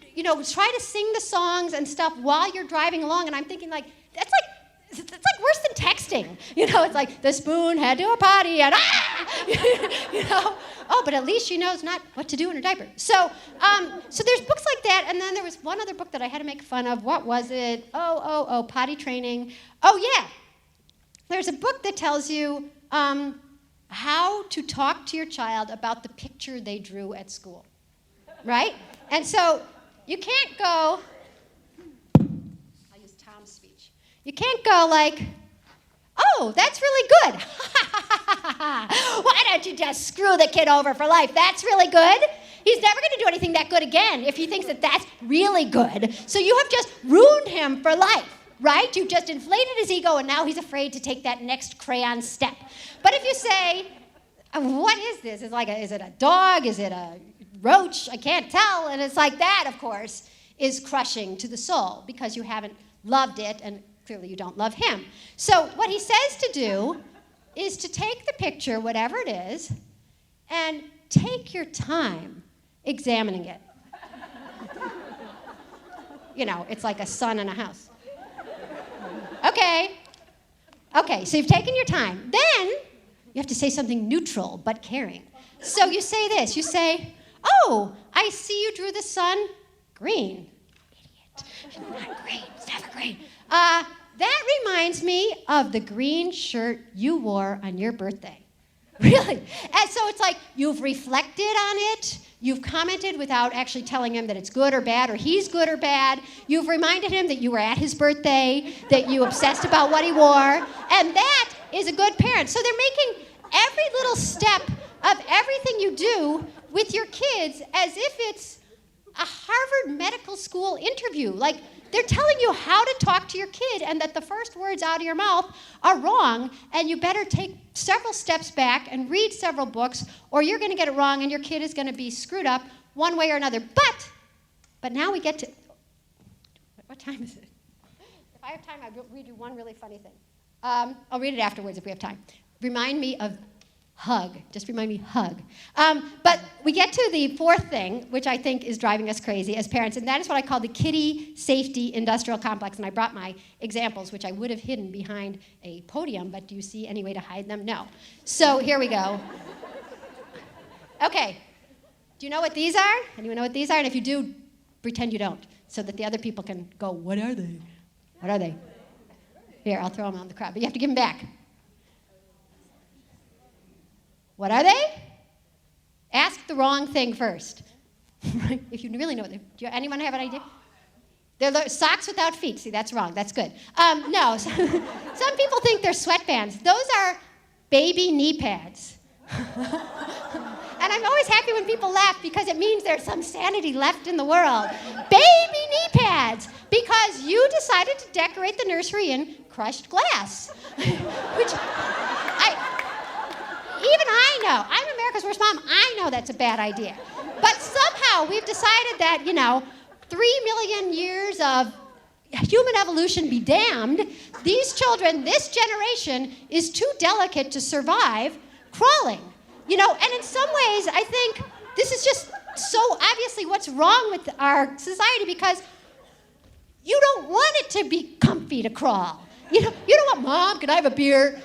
try to sing the songs and stuff while you're driving along. And I'm thinking like that's like worse than texting. It's like the spoon had to a potty and oh, but at least she knows not what to do in her diaper. So there's books like that, and then there was one other book that I had to make fun of. What was it? Oh, potty training. Oh yeah, there's a book that tells you how to talk to your child about the picture they drew at school, right? And so you can't go. I'll use Tom's speech. You can't go like, oh, that's really good. Why don't you just screw the kid over for life? That's really good. He's never going to do anything that good again if he thinks that that's really good. So you have just ruined him for life, right? You've just inflated his ego, and now he's afraid to take that next crayon step. But if you say, what is this? Is it a dog? Is it a roach? I can't tell. And it's like that, of course, is crushing to the soul because you haven't loved it, and clearly you don't love him. So what he says to do is to take the picture, whatever it is, and take your time examining it. It's like a sun in a house. Okay, so you've taken your time. Then you have to say something neutral but caring. So you say this, you say, oh, I see you drew the sun green. Idiot, not green, it's never green. That reminds me of the green shirt you wore on your birthday. Really? And so it's like you've reflected on it, you've commented without actually telling him that it's good or bad, or he's good or bad. You've reminded him that you were at his birthday, that you obsessed about what he wore, and that is a good parent. So they're making every little step of everything you do with your kids as if it's a Harvard Medical School interview. Like, they're telling you how to talk to your kid, and that the first words out of your mouth are wrong, and you better take several steps back and read several books, or you're going to get it wrong, and your kid is going to be screwed up one way or another. But now we get to, what time is it? If I have time, I'll read you one really funny thing. I'll read it afterwards if we have time. Remind me of hug. Just remind me, hug. But we get to the fourth thing, which I think is driving us crazy as parents, and that is what I call the kiddie safety industrial complex. And I brought my examples, which I would have hidden behind a podium, but do you see any way to hide them? No. So here we go. Okay. Do you know what these are? Anyone know what these are? And if you do, pretend you don't, so that the other people can go, what are they? What are they? Here, I'll throw them out in the crowd, but you have to give them back. What are they? Ask the wrong thing first. If you really know what they're. Do anyone have an idea? They're socks without feet. See, that's wrong. That's good. No. Some people think they're sweatbands. Those are baby knee pads. And I'm always happy when people laugh because it means there's some sanity left in the world. Baby knee pads, because you decided to decorate the nursery in crushed glass, which even I know. I'm America's Worst Mom. I know that's a bad idea. But somehow we've decided that, 3 million years of human evolution be damned, these children, this generation, is too delicate to survive crawling. And in some ways, I think this is just so obviously what's wrong with our society, because you don't want it to be comfy to crawl. You don't want, Mom, can I have a beer?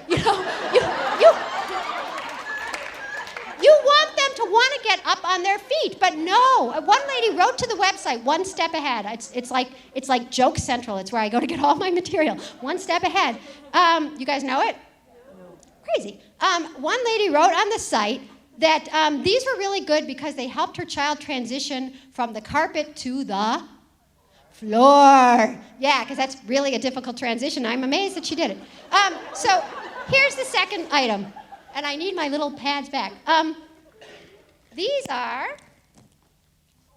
You want them to want to get up on their feet, but no. One lady wrote to the website, One Step Ahead. It's like Joke Central. It's where I go to get all my material. One Step Ahead. You guys know it? No. Crazy. One lady wrote on the site that these were really good because they helped her child transition from the carpet to the Floor. Yeah, because that's really a difficult transition. I'm amazed that she did it. So here's the second item, and I need my little pads back. These are,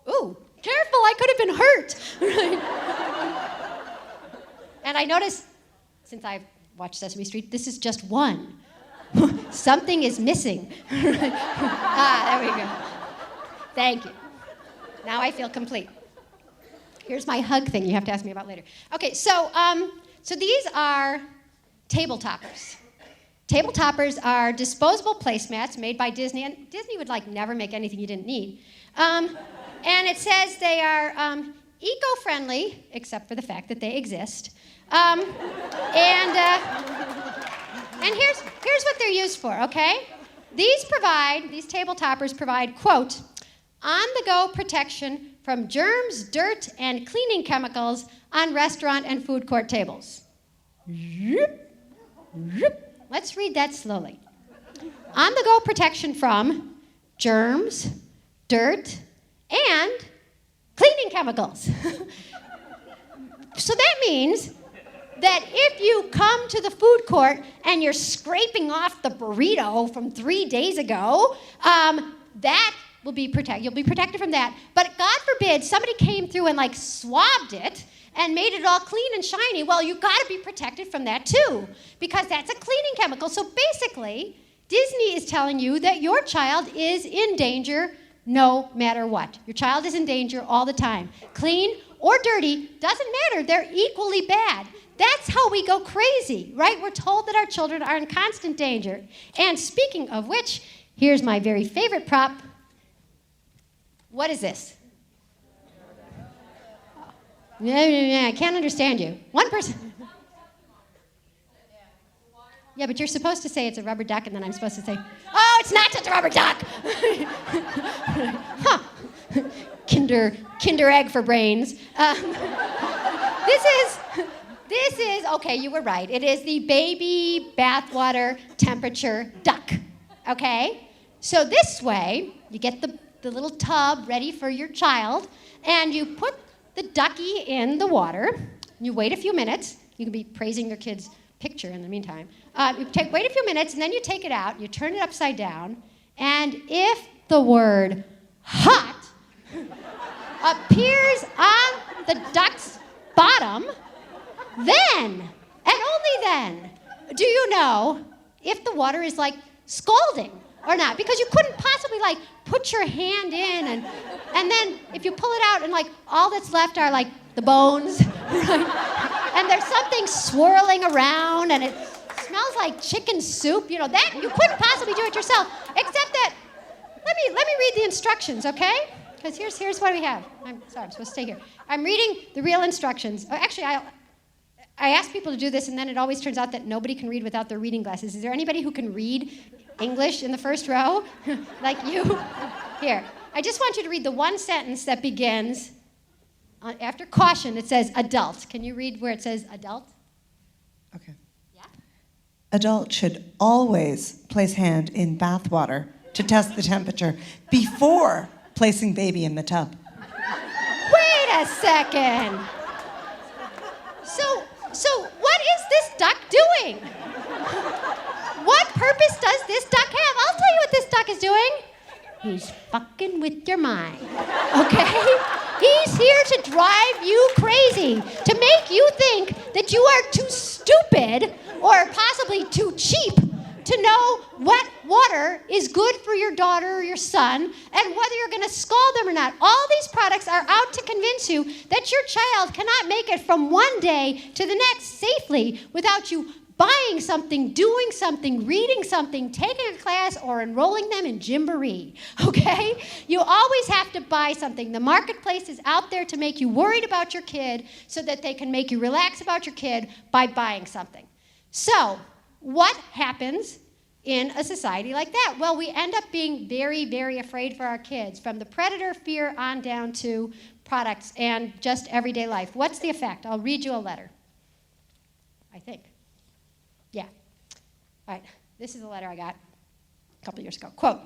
ooh, careful, I could have been hurt. And I noticed, since I've watched Sesame Street, this is just one. Something is missing. There we go. Thank you. Now I feel complete. Here's my hug thing you have to ask me about later. Okay, so these are table toppers. Table toppers are disposable placemats made by Disney, and Disney would never make anything you didn't need. And it says they are eco-friendly, except for the fact that they exist. And here's what they're used for, okay? These table toppers provide, quote, on-the-go protection from germs, dirt, and cleaning chemicals on restaurant and food court tables. Let's read that slowly. On-the-go protection from germs, dirt, and cleaning chemicals. So that means that if you come to the food court and you're scraping off the burrito from 3 days ago, that will be protected. You'll be protected from that. But God forbid somebody came through and swabbed it and made it all clean and shiny. Well, you've got to be protected from that too, because that's a cleaning chemical. So basically, Disney is telling you that your child is in danger no matter what. Your child is in danger all the time. Clean or dirty, doesn't matter. They're equally bad. That's how we go crazy, right? We're told that our children are in constant danger. And speaking of which, here's my very favorite prop. What is this? I can't understand you. One person. Yeah, but you're supposed to say it's a rubber duck, and then I'm supposed to say, oh, it's not just a rubber duck. Huh. Kinder egg for brains. This is, okay, you were right. It is the baby bathwater temperature duck, okay? So this way, you get the little tub ready for your child, and you put the ducky in the water. You wait a few minutes. You can be praising your kid's picture in the meantime. Wait a few minutes, and then you take it out. You turn it upside down, and if the word hot appears on the duck's bottom, then, and only then, do you know if the water is scalding or not? Because you couldn't possibly put your hand in and then if you pull it out and all that's left are the bones, right? And there's something swirling around and it smells like chicken soup, that you couldn't possibly do it yourself, except that, let me read the instructions, okay? Because here's what we have. I'm sorry, I'm supposed to stay here. I'm reading the real instructions. Actually, I ask people to do this, and then it always turns out that nobody can read without their reading glasses. Is there anybody who can read English in the first row? Like you? Here. I just want you to read the one sentence that begins, after caution, it says adult. Can you read where it says adult? Okay. Yeah? Adult should always place hand in bath water to test the temperature before placing baby in the tub. Wait a second. So what is this duck doing? What purpose does this duck have? I'll tell you what this duck is doing. He's fucking with your mind, okay? He's here to drive you crazy, to make you think that you are too stupid or possibly too cheap to know what water is good for your daughter or your son and whether you're going to scald them or not. All these products are out to convince you that your child cannot make it from one day to the next safely without you buying something, doing something, reading something, taking a class, or enrolling them in Gymboree, okay? You always have to buy something. The marketplace is out there to make you worried about your kid so that they can make you relax about your kid by buying something. So, what happens in a society like that? Well, we end up being very, very afraid for our kids, from the predator fear on down to products and just everyday life. What's the effect? I'll read you a letter, I think. Yeah. All right. This is a letter I got a couple years ago. Quote,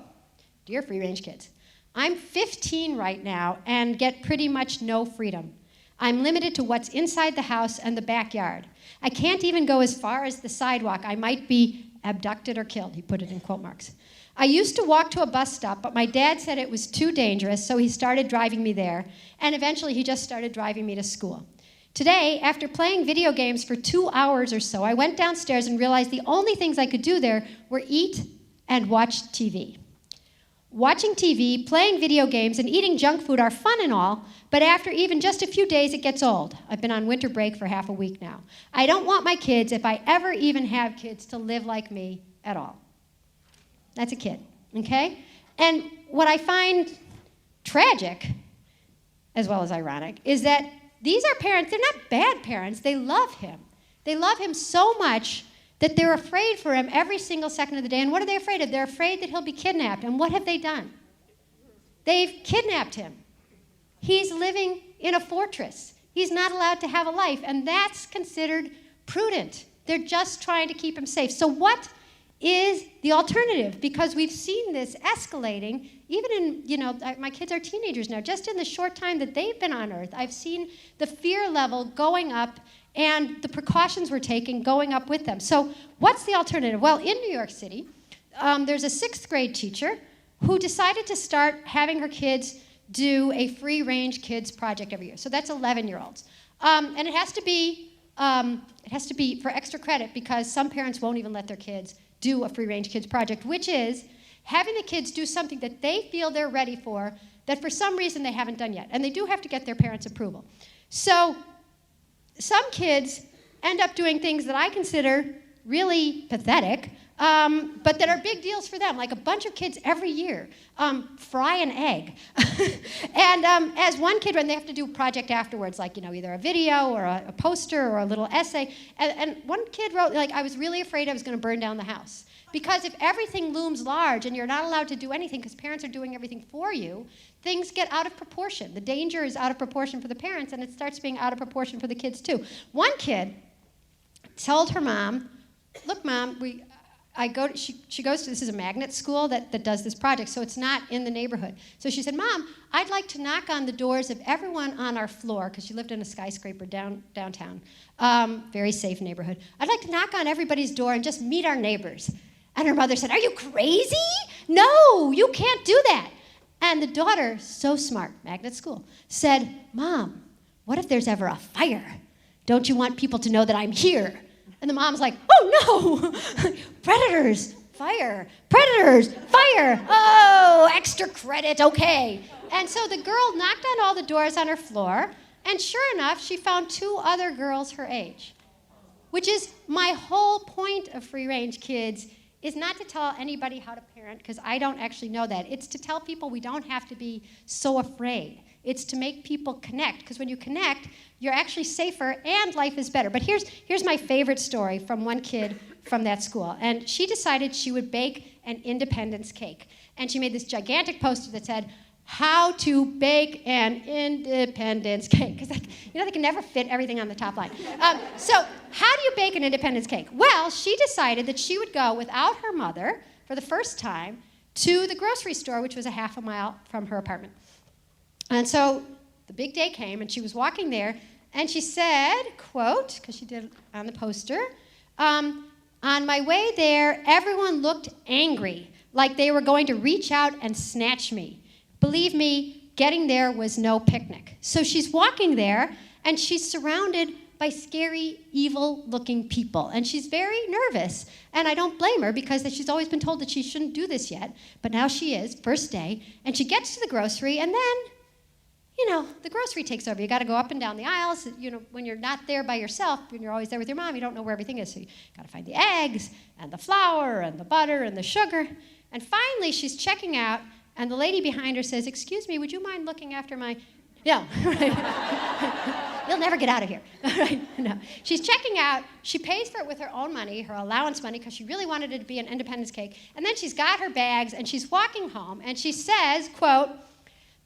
"Dear free-range kids, I'm 15 right now and get pretty much no freedom. I'm limited to what's inside the house and the backyard. I can't even go as far as the sidewalk. I might be abducted or killed. He put it in quote marks. I used to walk to a bus stop, but my dad said it was too dangerous, so he started driving me there, and eventually he just started driving me to school. Today, after playing video games for 2 hours or so, I went downstairs and realized the only things I could do there were eat and watch TV. Watching TV, playing video games, and eating junk food are fun and all, but after even just a few days, it gets old. I've been on winter break for half a week now. I don't want my kids, if I ever even have kids, to live like me at all. That's a kid, okay? And what I find tragic, as well as ironic, is that these are parents, they're not bad parents, they love him. They love him so much that they're afraid for him every single second of the day. And what are they afraid of? They're afraid that he'll be kidnapped. And what have they done? They've kidnapped him. He's living in a fortress. He's not allowed to have a life, and that's considered prudent. They're just trying to keep him safe. So what is the alternative? Because we've seen this escalating, even in, my kids are teenagers now. Just in the short time that they've been on Earth, I've seen the fear level going up and the precautions we're taking going up with them. So what's the alternative? Well, in New York City, there's a 6th grade teacher who decided to start having her kids do a free-range kids project every year. So that's 11-year-olds. And it has to be for extra credit because some parents won't even let their kids do a free-range kids project, which is having the kids do something that they feel they're ready for that for some reason they haven't done yet. And they do have to get their parents' approval. So some kids end up doing things that I consider really pathetic, but that are big deals for them. Like a bunch of kids every year fry an egg. And as one kid, when they have to do a project afterwards, like, either a video or a poster or a little essay, and one kid wrote, I was really afraid I was going to burn down the house. Because if everything looms large and you're not allowed to do anything because parents are doing everything for you, things get out of proportion. The danger is out of proportion for the parents, and it starts being out of proportion for the kids, too. One kid told her mom, look, Mom, she goes to, this is a magnet school that does this project, so it's not in the neighborhood. So she said, Mom, I'd like to knock on the doors of everyone on our floor, because she lived in a skyscraper downtown, very safe neighborhood. I'd like to knock on everybody's door and just meet our neighbors. And her mother said, are you crazy? No, you can't do that. And the daughter, so smart, magnet school, said, Mom, what if there's ever a fire? Don't you want people to know that I'm here? And the mom's like, oh no, predators, fire, predators, fire, oh, extra credit, okay. And so the girl knocked on all the doors on her floor, and sure enough, she found 2 other girls her age, which is my whole point of free-range kids, is not to tell anybody how to parent, because I don't actually know that. It's to tell people we don't have to be so afraid. It's to make people connect, because when you connect, you're actually safer and life is better. But here's my favorite story from one kid from that school. And she decided she would bake an independence cake. And she made this gigantic poster that said, how to bake an independence cake. Because they can never fit everything on the top line. So how do you bake an independence cake? Well, she decided that she would go without her mother for the first time to the grocery store, which was a half a mile from her apartment. And so the big day came, and she was walking there, and she said, quote, because she did it on the poster, on my way there, everyone looked angry, like they were going to reach out and snatch me. Believe me, getting there was no picnic. So she's walking there, and she's surrounded by scary, evil-looking people. And she's very nervous. And I don't blame her, because she's always been told that she shouldn't do this yet. But now she is, first day. And she gets to the grocery, and then, the grocery takes over. You got to go up and down the aisles. When you're not there by yourself, when you're always there with your mom, you don't know where everything is. So you got to find the eggs, and the flour, and the butter, and the sugar. And finally, she's checking out, and the lady behind her says, excuse me, would you mind looking after my... No, you'll never get out of here. No. She's checking out. She pays for it with her own money, her allowance money, because she really wanted it to be an independence cake. And then she's got her bags, and she's walking home, and she says, quote,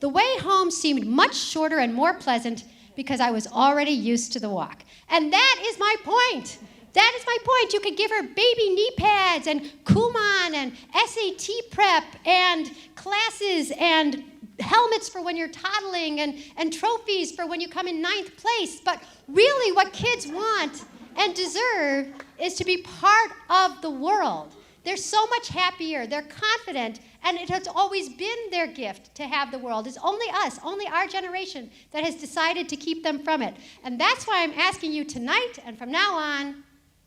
the way home seemed much shorter and more pleasant because I was already used to the walk. And that is my point. That is my point. You could give her baby knee pads and Kumon and SAT prep and classes and helmets for when you're toddling and trophies for when you come in 9th place. But really what kids want and deserve is to be part of the world. They're so much happier, they're confident, and it has always been their gift to have the world. It's only us, only our generation that has decided to keep them from it. And that's why I'm asking you tonight and from now on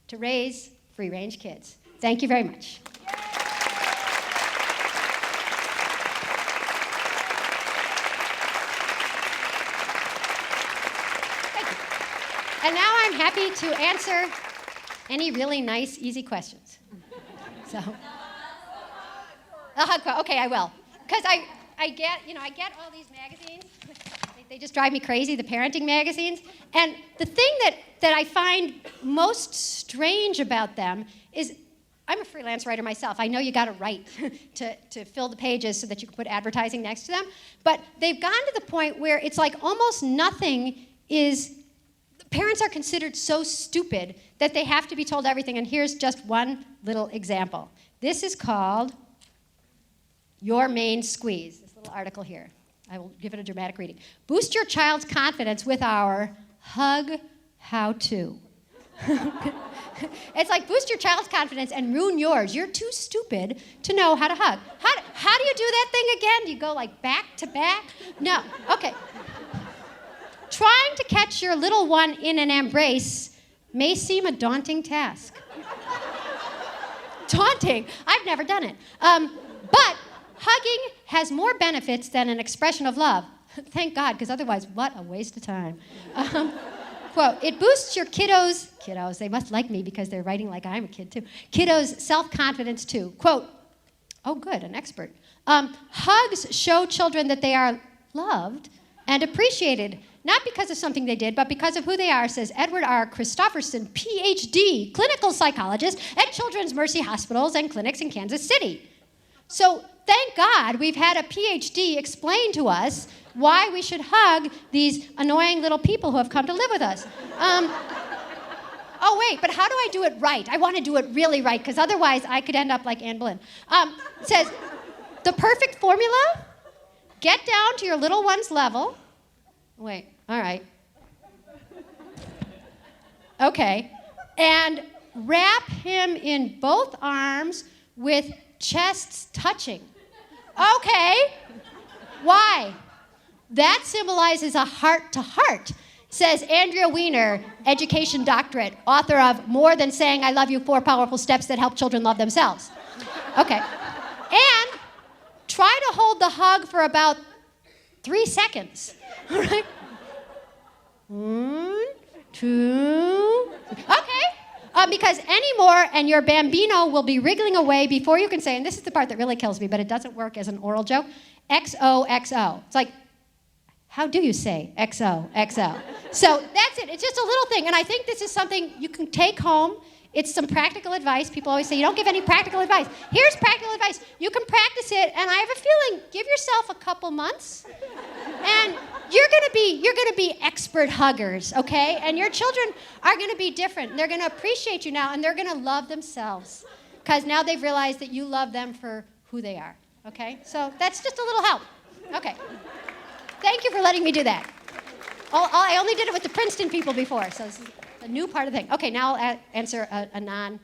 to raise free-range kids. Thank you very much. Thank you. And now I'm happy to answer any really nice, easy questions. So, okay, I will, because I get all these magazines. They just drive me crazy, the parenting magazines. And the thing that I find most strange about them is, I'm a freelance writer myself. I know you got to write to fill the pages so that you can put advertising next to them. But they've gone to the point where it's like almost nothing is. Parents are considered so stupid that they have to be told everything. And here's just one little example. This is called Your Main Squeeze, this little article here. I will give it a dramatic reading. Boost your child's confidence with our hug how-to. It's like boost your child's confidence and ruin yours. You're too stupid to know how to hug. How do you do that thing again? Do you go like back to back? No. Okay. Trying to catch your little one in an embrace may seem a daunting task. Daunting? I've never done it. But hugging has more benefits than an expression of love. Thank God, because otherwise, what a waste of time. Quote, it boosts your kiddos, they must like me because they're writing like I'm a kid too, kiddos' self-confidence too. Quote, oh good, an expert. Hugs show children that they are loved and appreciated, not because of something they did, but because of who they are, says Edward R. Christopherson, PhD, clinical psychologist at Children's Mercy Hospitals and Clinics in Kansas City. So thank God we've had a PhD explain to us why we should hug these annoying little people who have come to live with us. Oh wait, but how do I do it right? I want to do it really right, because otherwise I could end up like Anne Boleyn. It says, the perfect formula, get down to your little one's level. Wait, all right. Okay. And wrap him in both arms with chests touching. Okay. Why? That symbolizes a heart-to-heart, says Andrea Weiner, education doctorate, author of More Than Saying I Love You, 4 Powerful Steps That Help Children Love Themselves. Okay. And try to hold the hug for about 3 seconds. All right? 1, 2, okay. Because any more and your bambino will be wriggling away before you can say, and this is the part that really kills me, but it doesn't work as an oral joke, XOXO. It's like, how do you say XOXO? So that's it. It's just a little thing. And I think this is something you can take home. It's some practical advice. People always say, you don't give any practical advice. Here's practical advice. You can practice it, and I have a feeling, give yourself a couple months, and you're gonna be expert huggers, okay? And your children are gonna be different. They're gonna appreciate you now, and they're gonna love themselves, because now they've realized that you love them for who they are, okay? So that's just a little help. Okay. Thank you for letting me do that. I only did it with the Princeton people before, so this is a new part of the thing. Okay, now I'll answer a non